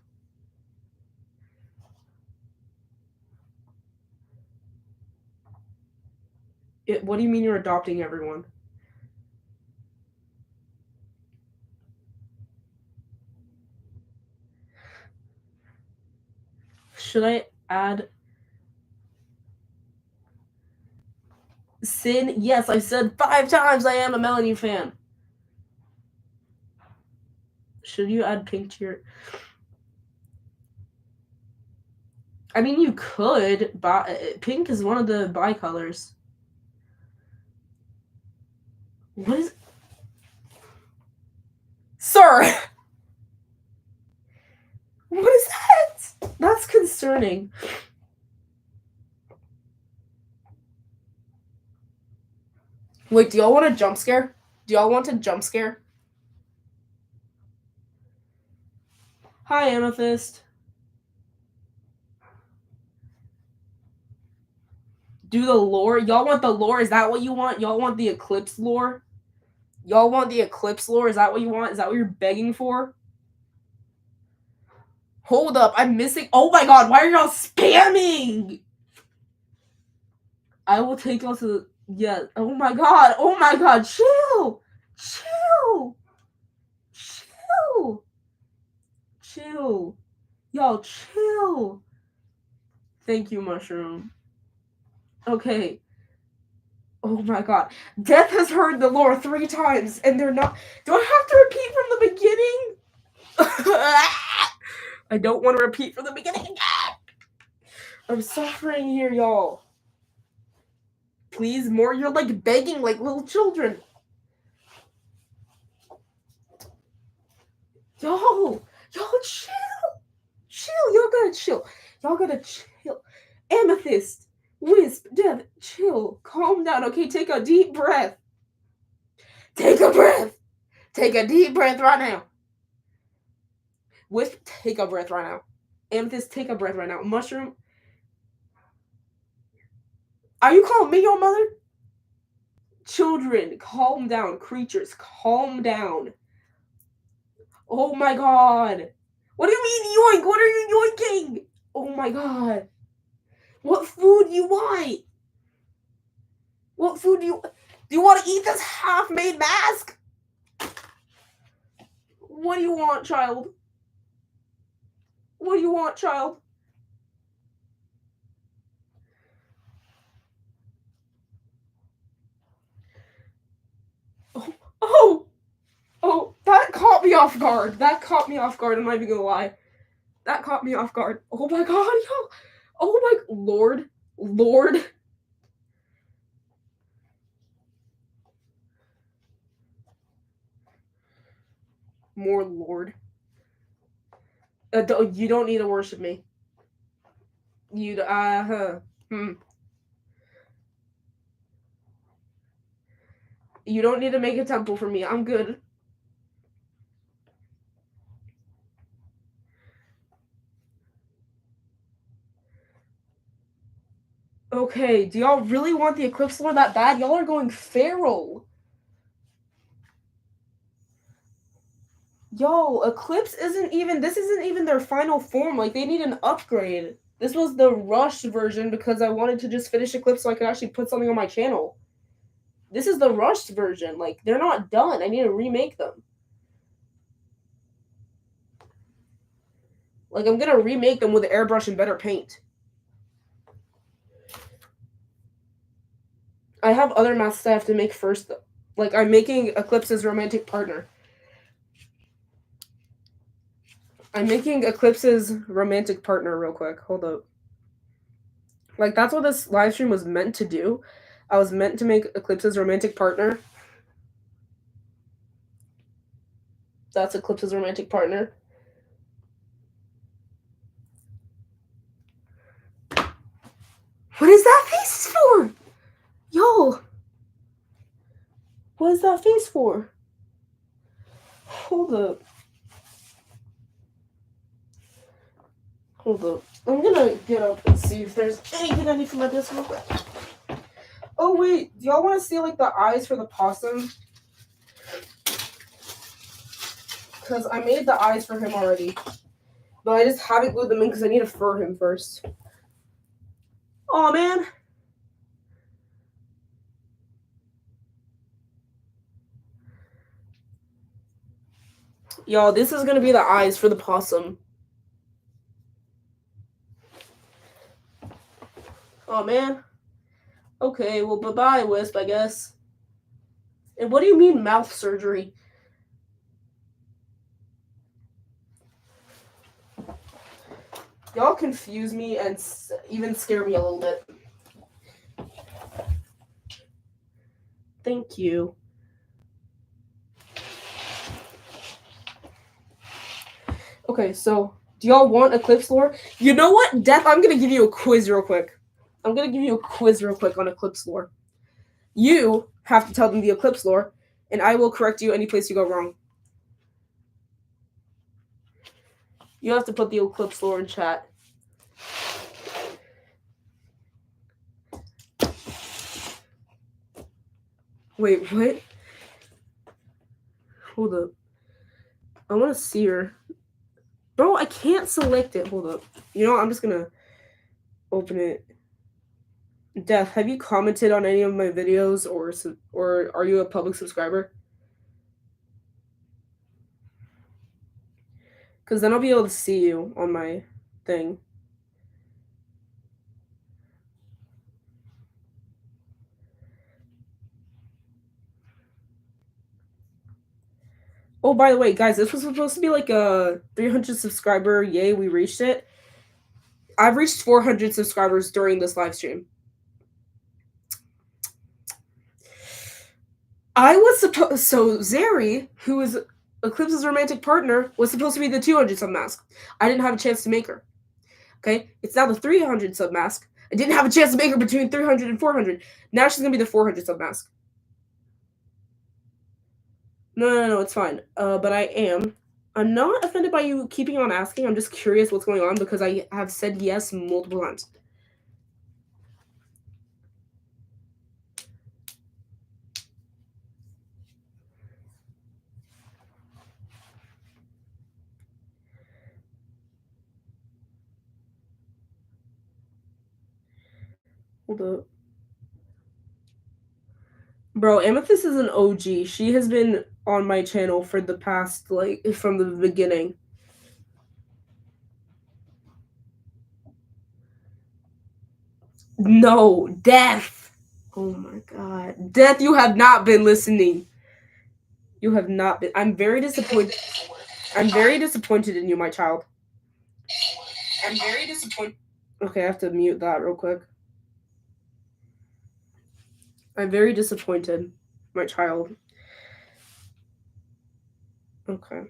What do you mean you're adopting everyone? Should I add Sin? Yes, I said 5 times I am a Melanie fan. Should you add pink to your... I mean, you could, but pink is one of the bi-colors. What is... Sir! What is that? That's concerning. Wait, do y'all want a jump scare? Do y'all want a jump scare? Hi, Amethyst. Do the lore? Y'all want the lore? Is that what you want? Y'all want the Eclipse lore? Y'all want the Eclipse lore? Is that what you want? Is that what you're begging for? Hold up, I'm missing... Oh my god, why are y'all spamming? I will take y'all to the... Yeah, oh my god, chill! Chill! Chill! Chill. Y'all, chill. Thank you, Mushroom. Okay. Oh my god. Death has heard the lore 3 times, and they're not... Do I have to repeat from the beginning? I don't want to repeat from the beginning. I'm suffering here, y'all. Please, more. You're like begging like little children. Y'all, chill. Chill. Y'all gotta chill. Y'all gotta chill. Amethyst, Wisp, Death, chill. Calm down, okay? Take a deep breath. Take a breath. Take a deep breath right now. Wisp, take a breath right now. Amethyst, take a breath right now. Mushroom, are you calling me your mother? Children, calm down. Creatures, calm down. Oh my god. What do you mean yoink? What are you yoinking? Oh my god. What food do you want? What food do you want to eat this half-made mask? What do you want, child? What do you want, child? Oh, that caught me off guard. I'm not even gonna lie. That caught me off guard. Oh my god, yo. Oh my lord. More lord. You don't need to worship me. You don't need to make a temple for me. I'm good. Okay, do y'all really want the Eclipse Lord that bad? Y'all are going feral. Yo, Eclipse isn't even their final form. Like, they need an upgrade. This was the rushed version because I wanted to just finish Eclipse so I could actually put something on my channel. This is the rushed version. Like, they're not done. I need to remake them. Like, I'm gonna remake them with airbrush and better paint. I have other masks I have to make first, though. Like, I'm making Eclipse's romantic partner. I'm making Eclipse's romantic partner real quick. Hold up. Like, that's what this live stream was meant to do. I was meant to make Eclipse's romantic partner. That's Eclipse's romantic partner. What is that face for? Yo. What is that face for? Hold up. I'm gonna get up and see if there's anything I need for my desk real quick. Oh, wait. Do y'all want to see, like, the eyes for the possum? Because I made the eyes for him already. But I just haven't glued them in because I need to fur him first. Aw, man. Y'all, this is going to be the eyes for the possum. Aw, man. Okay, well, bye-bye, Wisp, I guess. And what do you mean mouth surgery? Y'all confuse me and even scare me a little bit. Thank you. Okay, so do y'all want Eclipse lore? You know what, Death? I'm gonna give you a quiz real quick. On Eclipse lore. You have to tell them the Eclipse lore, and I will correct you any place you go wrong. You have to put the Eclipse lore in chat. Wait, what? Hold up. I want to see her. Bro, I can't select it. Hold up. You know what? I'm just gonna open it. Death, have you commented on any of my videos, or are you a public subscriber? Because then I'll be able to see you on my thing. Oh, by the way, guys, this was supposed to be like a 300 subscriber. Yay, we reached it. I've reached 400 subscribers during this live stream. I was supposed... So, Zeri, who is Eclipse's romantic partner, was supposed to be the 200 sub mask. I didn't have a chance to make her. Okay? It's now the 300 sub mask. I didn't have a chance to make her between 300 and 400. Now she's going to be the 400 sub mask. No, it's fine. But I am. I'm not offended by you keeping on asking. I'm just curious what's going on because I have said yes multiple times. Hold up. Bro, Amethyst is an OG. She has been on my channel for the past, like, from the beginning. No, Death. Oh my god. Death, you have not been listening. You have not been. I'm very disappointed. I'm very disappointed in you, my child. I'm very disappointed. Okay, I have to mute that real quick. I'm very disappointed, my child. Okay.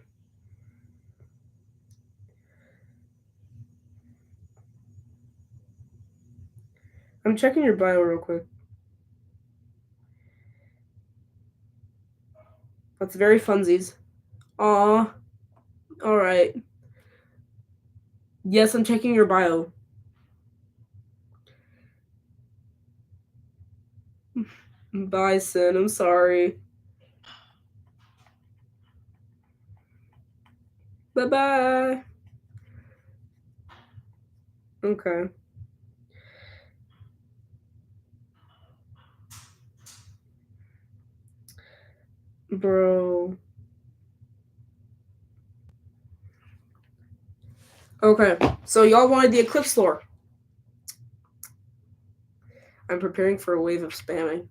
I'm checking your bio real quick. That's very funsies. Aw. Alright. Yes, I'm checking your bio. Bye, Sin. I'm sorry. Bye-bye. Okay. Bro. Okay. So y'all wanted the Eclipse lore. I'm preparing for a wave of spamming.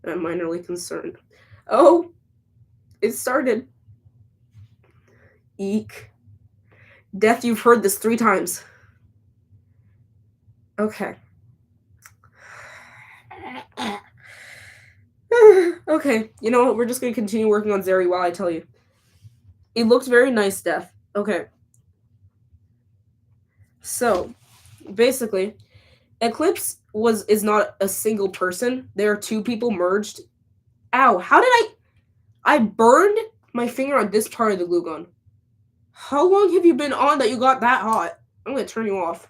I'm minorly concerned. Oh! It started. Eek. Death, you've heard this 3 times. Okay. Okay, you know what? We're just going to continue working on Zeri while I tell you. It looked very nice, Death. Okay. So, basically, Eclipse is not a single person. There are 2 people merged. Ow, how did I burned my finger on this part of the glue gun. How long have you been on that you got that hot? I'm going to turn you off.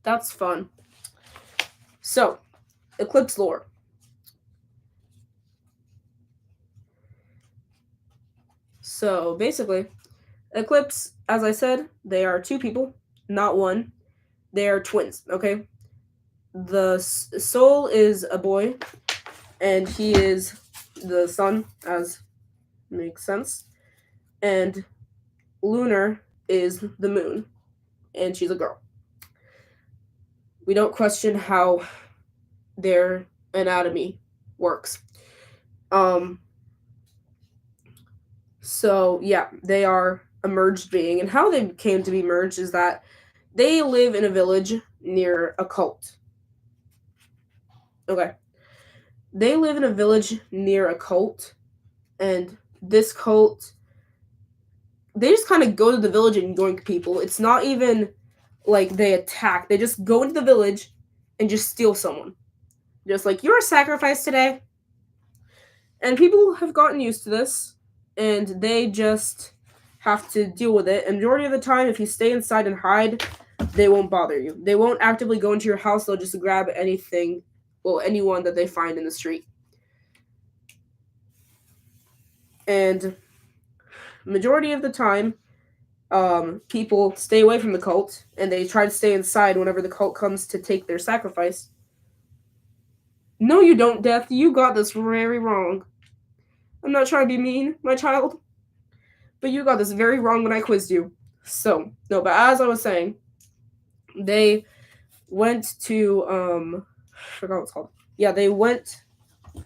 That's fun. So, Eclipse lore. So basically, eclipse, as I said, they are two people, not one. They are twins, okay? The soul is a boy, and he is the sun, as makes sense. And lunar is the moon, and she's a girl. We don't question how their anatomy works. So yeah, they are a merged being, and how they came to be merged is that they live in a village near a cult. Okay. They live in a village near a cult, and this cult, they just kind of go to the village and yoink people. It's not even like they attack. They just go into the village and just steal someone. Just like, you're a sacrifice today. And people have gotten used to this, and they just have to deal with it. And majority of the time, if you stay inside and hide, they won't bother you. They won't actively go into your house. They'll just grab anything, well, anyone that they find in the street. And majority of the time, people stay away from the cult, and they try to stay inside whenever the cult comes to take their sacrifice. No, you don't, Death. You got this very wrong. I'm not trying to be mean, my child, but you got this very wrong when I quizzed you. So, no, but as I was saying, they went to, I forgot what it's called. Yeah, they went,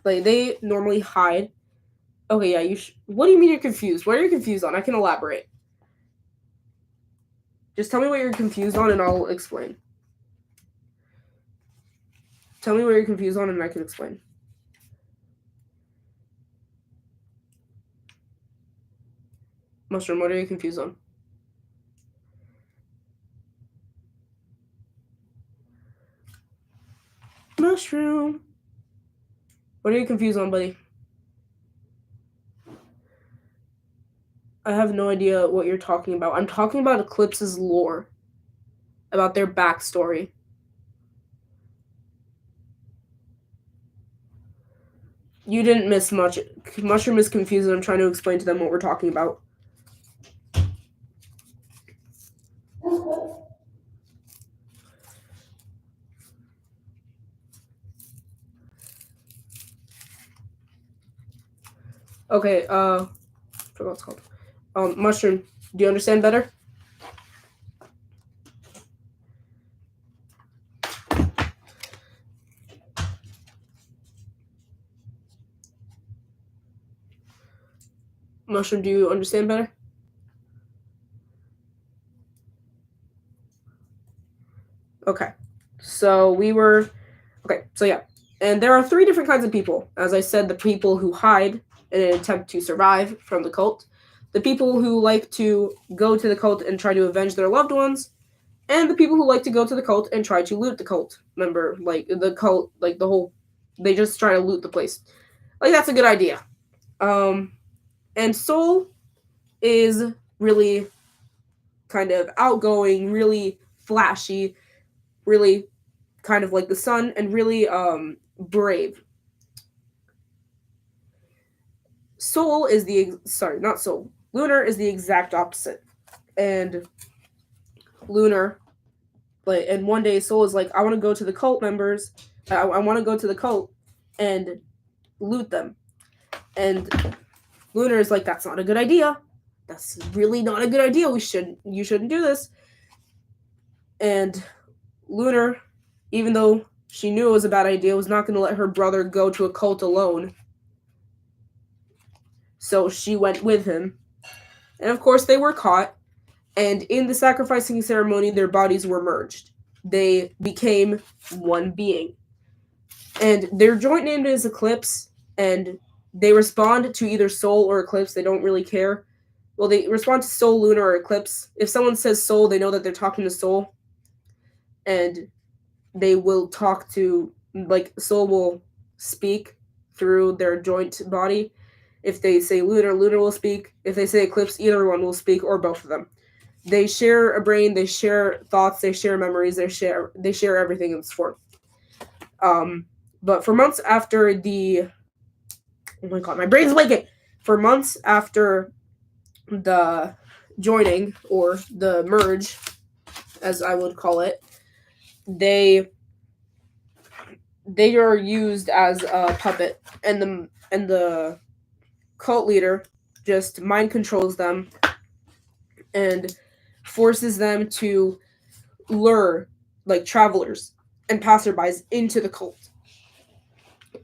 like, they normally hide. Okay, yeah, what do you mean you're confused? What are you confused on? I can elaborate. Just tell me what you're confused on and I'll explain. Tell me what you're confused on and I can explain. Mushroom, what are you confused on? Mushroom. What are you confused on, buddy? I have no idea what you're talking about. I'm talking about Eclipse's lore. About their backstory. You didn't miss much. Mushroom is confused and I'm trying to explain to them what we're talking about. Okay, I forgot what it's called. Mushroom, do you understand better? Mushroom, do you understand better? Okay. So yeah. And there are 3 different kinds of people. As I said, the people who hide in an attempt to survive from the cult, the people who like to go to the cult and try to avenge their loved ones, and the people who like to go to the cult and try to loot the cult member. Like, the cult, like, the whole, they just try to loot the place. Like, that's a good idea. And Soul is really kind of outgoing, really flashy, really kind of like the sun, and really brave. Soul is not Soul. Lunar is the exact opposite. And Lunar, like, and one day Soul is like, I want to go to the cult members. I want to go to the cult and loot them. And Lunar is like, that's not a good idea. That's really not a good idea. You shouldn't do this. And Lunar, even though she knew it was a bad idea, was not going to let her brother go to a cult alone. So she went with him. And of course, they were caught. And in the sacrificing ceremony, their bodies were merged. They became one being. And their joint name is Eclipse. And they respond to either Soul or Eclipse. They don't really care. Well, they respond to Soul, Lunar, or Eclipse. If someone says Soul, they know that they're talking to Soul. And they will talk to, like, Soul will speak through their joint body. If they say Lunar, Lunar will speak. If they say Eclipse, either one will speak, or both of them. They share a brain, they share thoughts, they share memories, they share everything in this form. But for months after oh my god, my brain's blanking. For months after the joining, or the merge, as I would call it, they are used as a puppet, and the cult leader just mind controls them and forces them to lure like travelers and passerbys into the cult.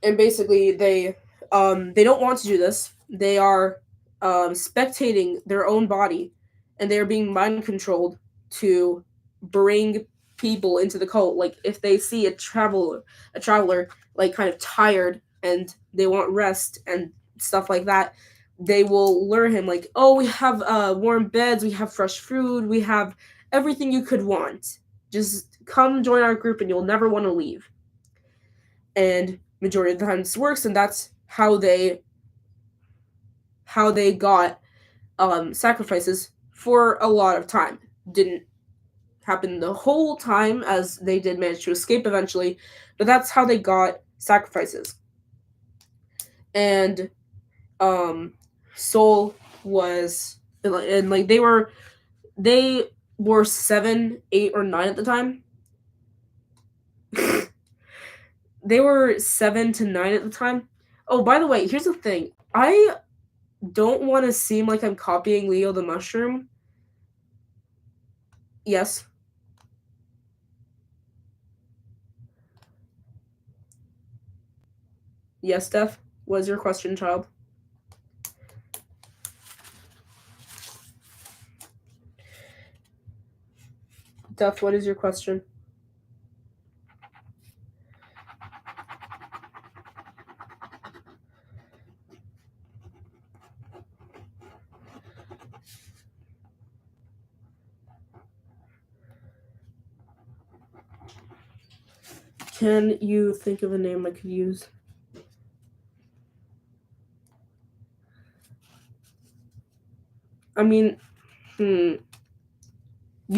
And basically they don't want to do this. They are spectating their own body, and they are being mind controlled to bring people into the cult. Like if they see a traveler like kind of tired and they want rest and stuff like that, they will lure him like, oh, we have warm beds, we have fresh food, we have everything you could want. Just come join our group and you'll never want to leave. And majority of the time this works, and that's how they got sacrifices for a lot of time. Didn't happen the whole time, as they did manage to escape eventually, but that's how they got sacrifices. And Soul was, and like they were 7, 8, or 9 at the time. They were 7 to 9 at the time. Oh, by the way, here's the thing. I don't want to seem like I'm copying Leo the Mushroom. Yes. Yes, Steph? What is your question, child? Steph, what is your question? Can you think of a name I could use? I mean, you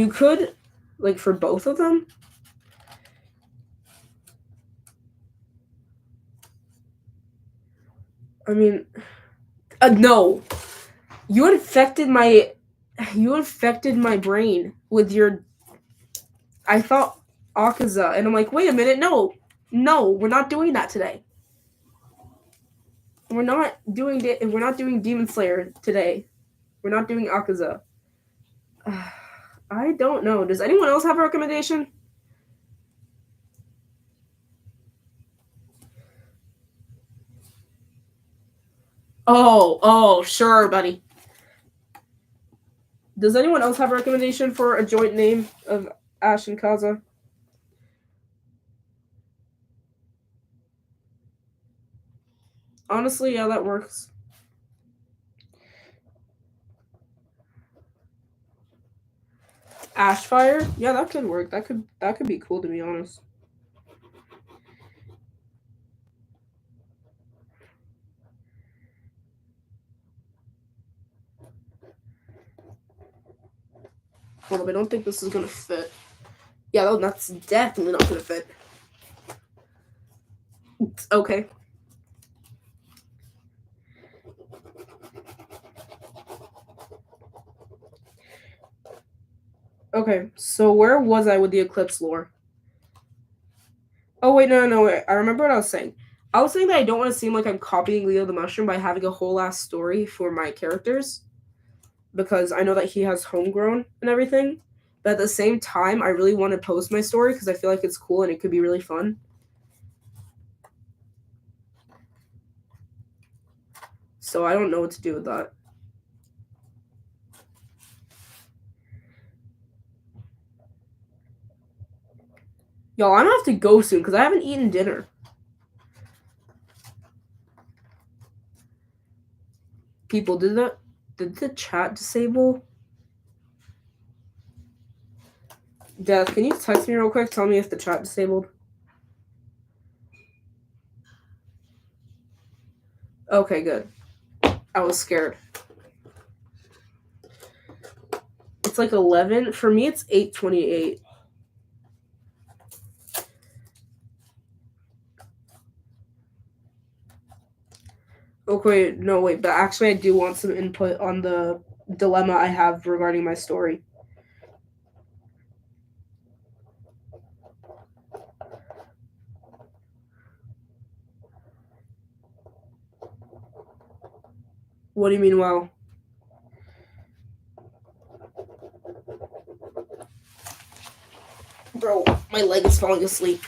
could, like, for both of them? I mean, no. You infected my brain with your, I thought Akaza, and I'm like, wait a minute, no, we're not doing that today. We're not doing Demon Slayer today. We're not doing Akaza. I don't know. Does anyone else have a recommendation? Oh, sure, buddy. Does anyone else have a recommendation for a joint name of Ash and Kaza? Honestly, yeah, that works. Ashfire? Yeah, that could work. That could be cool, to be honest. Hold up, I don't think this is gonna fit. Yeah, that's definitely not gonna fit. Okay. Okay, so where was I with the Eclipse lore? Oh, wait, no, wait. I remember what I was saying. I was saying that I don't want to seem like I'm copying Leo the Mushroom by having a whole ass story for my characters, because I know that he has homegrown and everything. But at the same time, I really want to post my story because I feel like it's cool and it could be really fun. So I don't know what to do with that. Y'all, I'm gonna have to go soon because I haven't eaten dinner. People, did the chat disable? Death, can you text me real quick? Tell me if the chat disabled. Okay, good. I was scared. It's like 11. For me, it's 8:28. Okay, no, wait, but actually I do want some input on the dilemma I have regarding my story. What do you mean, well? Bro, my leg is falling asleep.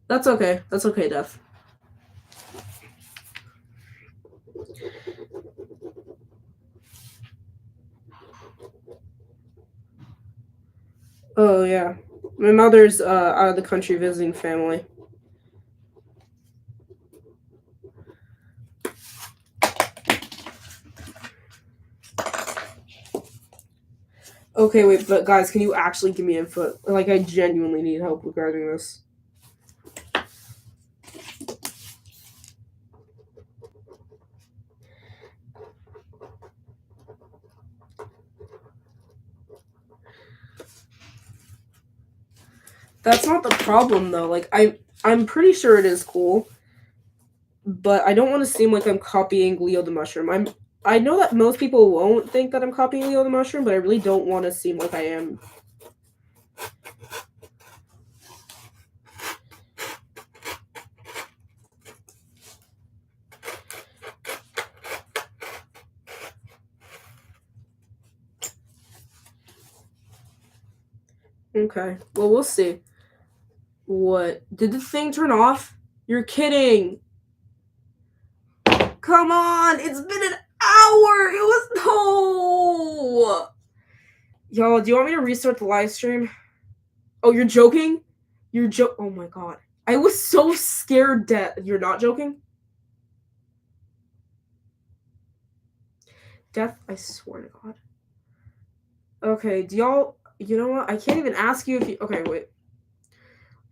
That's okay. That's okay, Def. Oh, yeah. My mother's out of the country visiting family. Okay, wait, but guys, can you actually give me input? Like, I genuinely need help regarding this. That's not the problem, though. Like, I'm pretty sure it is cool, but I don't want to seem like I'm copying Leo the Mushroom. I know that most people won't think that I'm copying Leo the Mushroom, but I really don't want to seem like I am. Okay, well, we'll see. What? Did the thing turn off? You're kidding. Come on, it's been an hour. It was no. Yo, do you want me to restart the live stream? Oh, you're joking? Oh my god. I was so scared that you're not joking? Death, I swear to god. Okay, do y'all, you know what? I can't even ask you if you, okay, wait.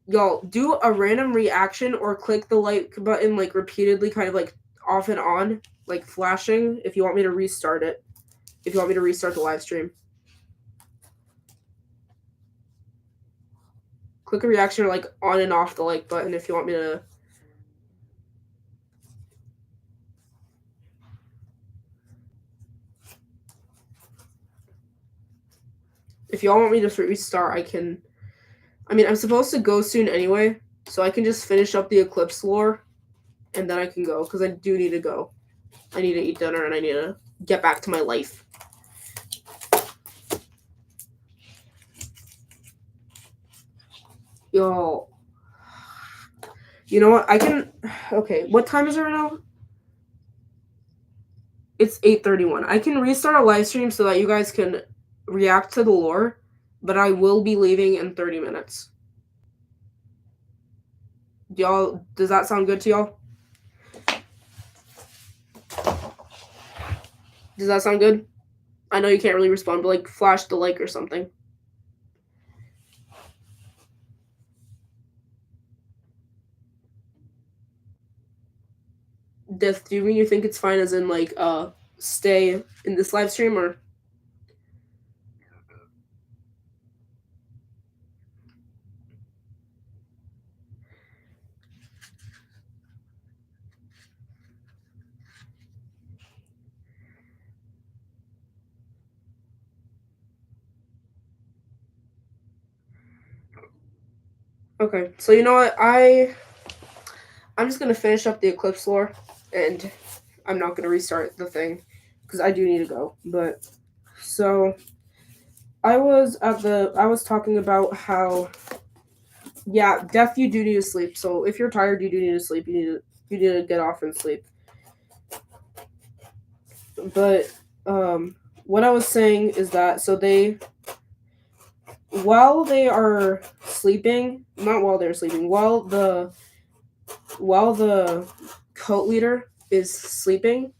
Y'all, do a random reaction or click the like button like repeatedly, kind of like off and on, like flashing, if you want me to restart it. If you want me to restart the live stream. Click a reaction or like on and off the like button if you want me to. If y'all want me to restart, I can. I mean, I'm supposed to go soon anyway, so I can just finish up the Eclipse lore, and then I can go, because I do need to go. I need to eat dinner, and I need to get back to my life. Yo. You know what? I can... Okay, what time is it right now? It's 8:31. I can restart a live stream so that you guys can react to the lore, but I will be leaving in 30 minutes. Y'all, does that sound good to y'all? Does that sound good? I know you can't really respond, but like flash the like or something. Death, do you mean you think it's fine as in like stay in this live stream or? Okay, so you know what? I'm just gonna finish up the Eclipse lore, and I'm not gonna restart the thing because I do need to go. But so I was talking about how, yeah, Death, you do need to sleep. So if you're tired, you do need to sleep. You need to get off and sleep. But what I was saying is that while they are sleeping, not while they're sleeping, while the cult leader is sleeping,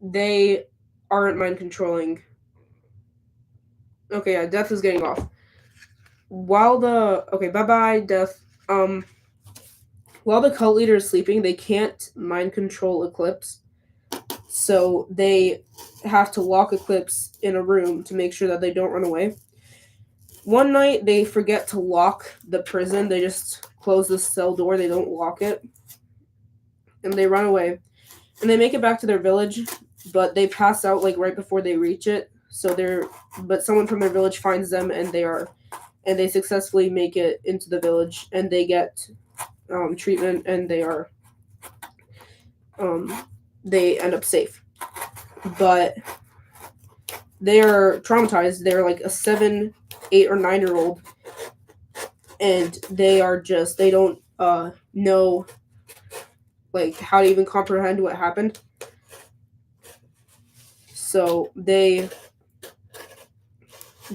they aren't mind controlling. Okay, yeah, Death is getting off. Bye-bye, Death. While the cult leader is sleeping, they can't mind control Eclipse. So they have to lock Eclipse in a room to make sure that they don't run away. one night they forget to lock the prison. They just close the cell door. They don't lock it. And they run away. And they make it back to their village, but they pass out like right before they reach it. But someone from their village finds them, and they successfully make it into the village, and they get treatment, and they end up safe. But they are traumatized. They're like a 7, 8, or 9-year-old, and they don't know like how to even comprehend what happened. So they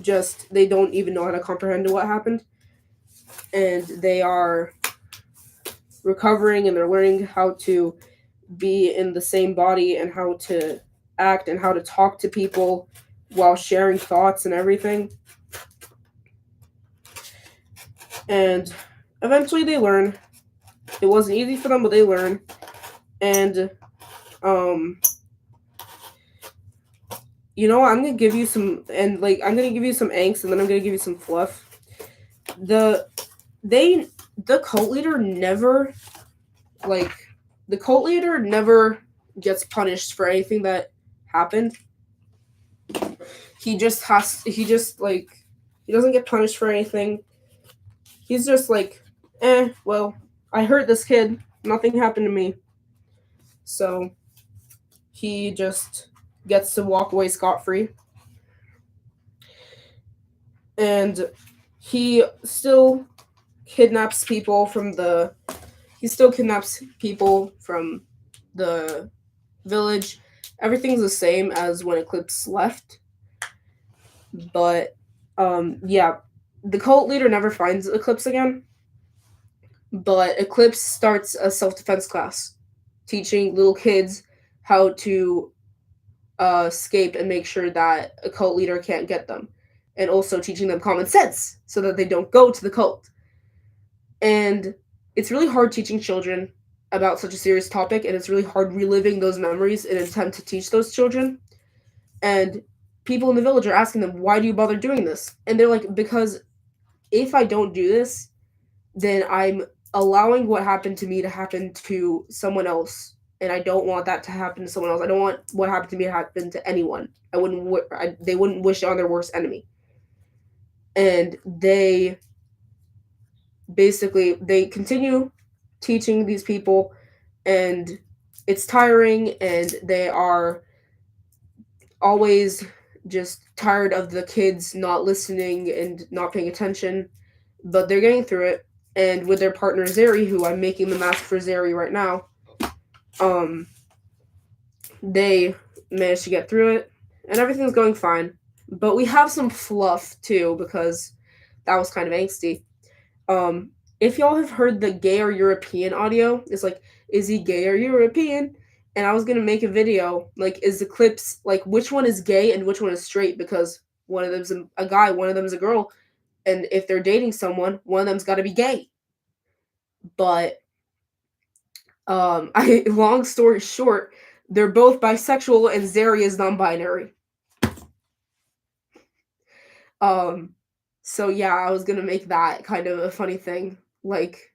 don't even know how to comprehend what happened, and they are recovering, and they're learning how to be in the same body, and how to act, and how to talk to people while sharing thoughts and everything. And eventually they learn. It wasn't easy for them, but they learn. And I'm gonna give you some, and like I'm gonna give you some angst, and then I'm gonna give you some fluff. The cult leader never gets punished for anything that happened. He doesn't get punished for anything. He's just like, well, I hurt this kid. Nothing happened to me. So he just gets to walk away scot-free. And he still kidnaps people from the village. Everything's the same as when Eclipse left. But the cult leader never finds Eclipse again. But Eclipse starts a self-defense class, teaching little kids how to escape and make sure that a cult leader can't get them. And also teaching them common sense so that they don't go to the cult. And it's really hard teaching children about such a serious topic, and it's really hard reliving those memories in an attempt to teach those children. And people in the village are asking them, why do you bother doing this? And they're like, because if I don't do this, then I'm allowing what happened to me to happen to someone else. And I don't want that to happen to someone else. I don't want what happened to me to happen to anyone. They wouldn't wish it on their worst enemy. And they continue teaching these people, and it's tiring, and they are always just tired of the kids not listening and not paying attention, but they're getting through it. And with their partner Zeri, who I'm making the mask for Zeri right now, they managed to get through it, and everything's going fine. But we have some fluff too, because that was kind of angsty. If y'all have heard the gay or European audio, it's like, is he gay or European? And I was gonna make a video, like, is Eclipse, like, which one is gay and which one is straight? Because one of them's a guy, one of them's a girl, and if they're dating someone, one of them's got to be gay. But long story short, they're both bisexual, and Zeri is non-binary. So yeah, I was gonna make that kind of a funny thing, like,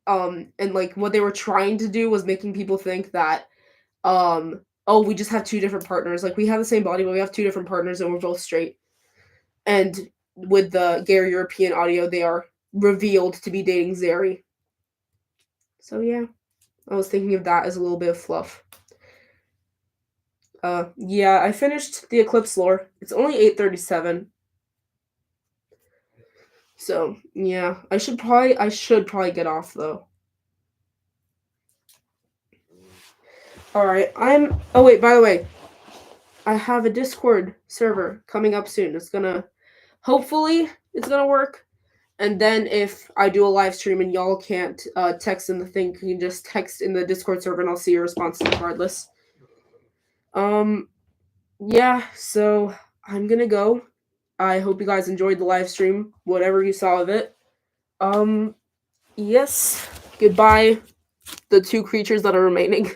and like what they were trying to do was making people think that, we just have two different partners. Like, we have the same body, but we have two different partners, and we're both straight. And with the gay European audio, they are revealed to be dating Zeri. So yeah, I was thinking of that as a little bit of fluff. Yeah, I finished the Eclipse lore. It's only 8:37. So yeah, I should probably get off though. All right, oh wait, by the way, I have a Discord server coming up soon. Hopefully it's gonna work. And then if I do a live stream and y'all can't text in the thing, you can just text in the Discord server, and I'll see your responses regardless. Yeah, so I'm gonna go. I hope you guys enjoyed the live stream, whatever you saw of it. Yes, goodbye, the two creatures that are remaining.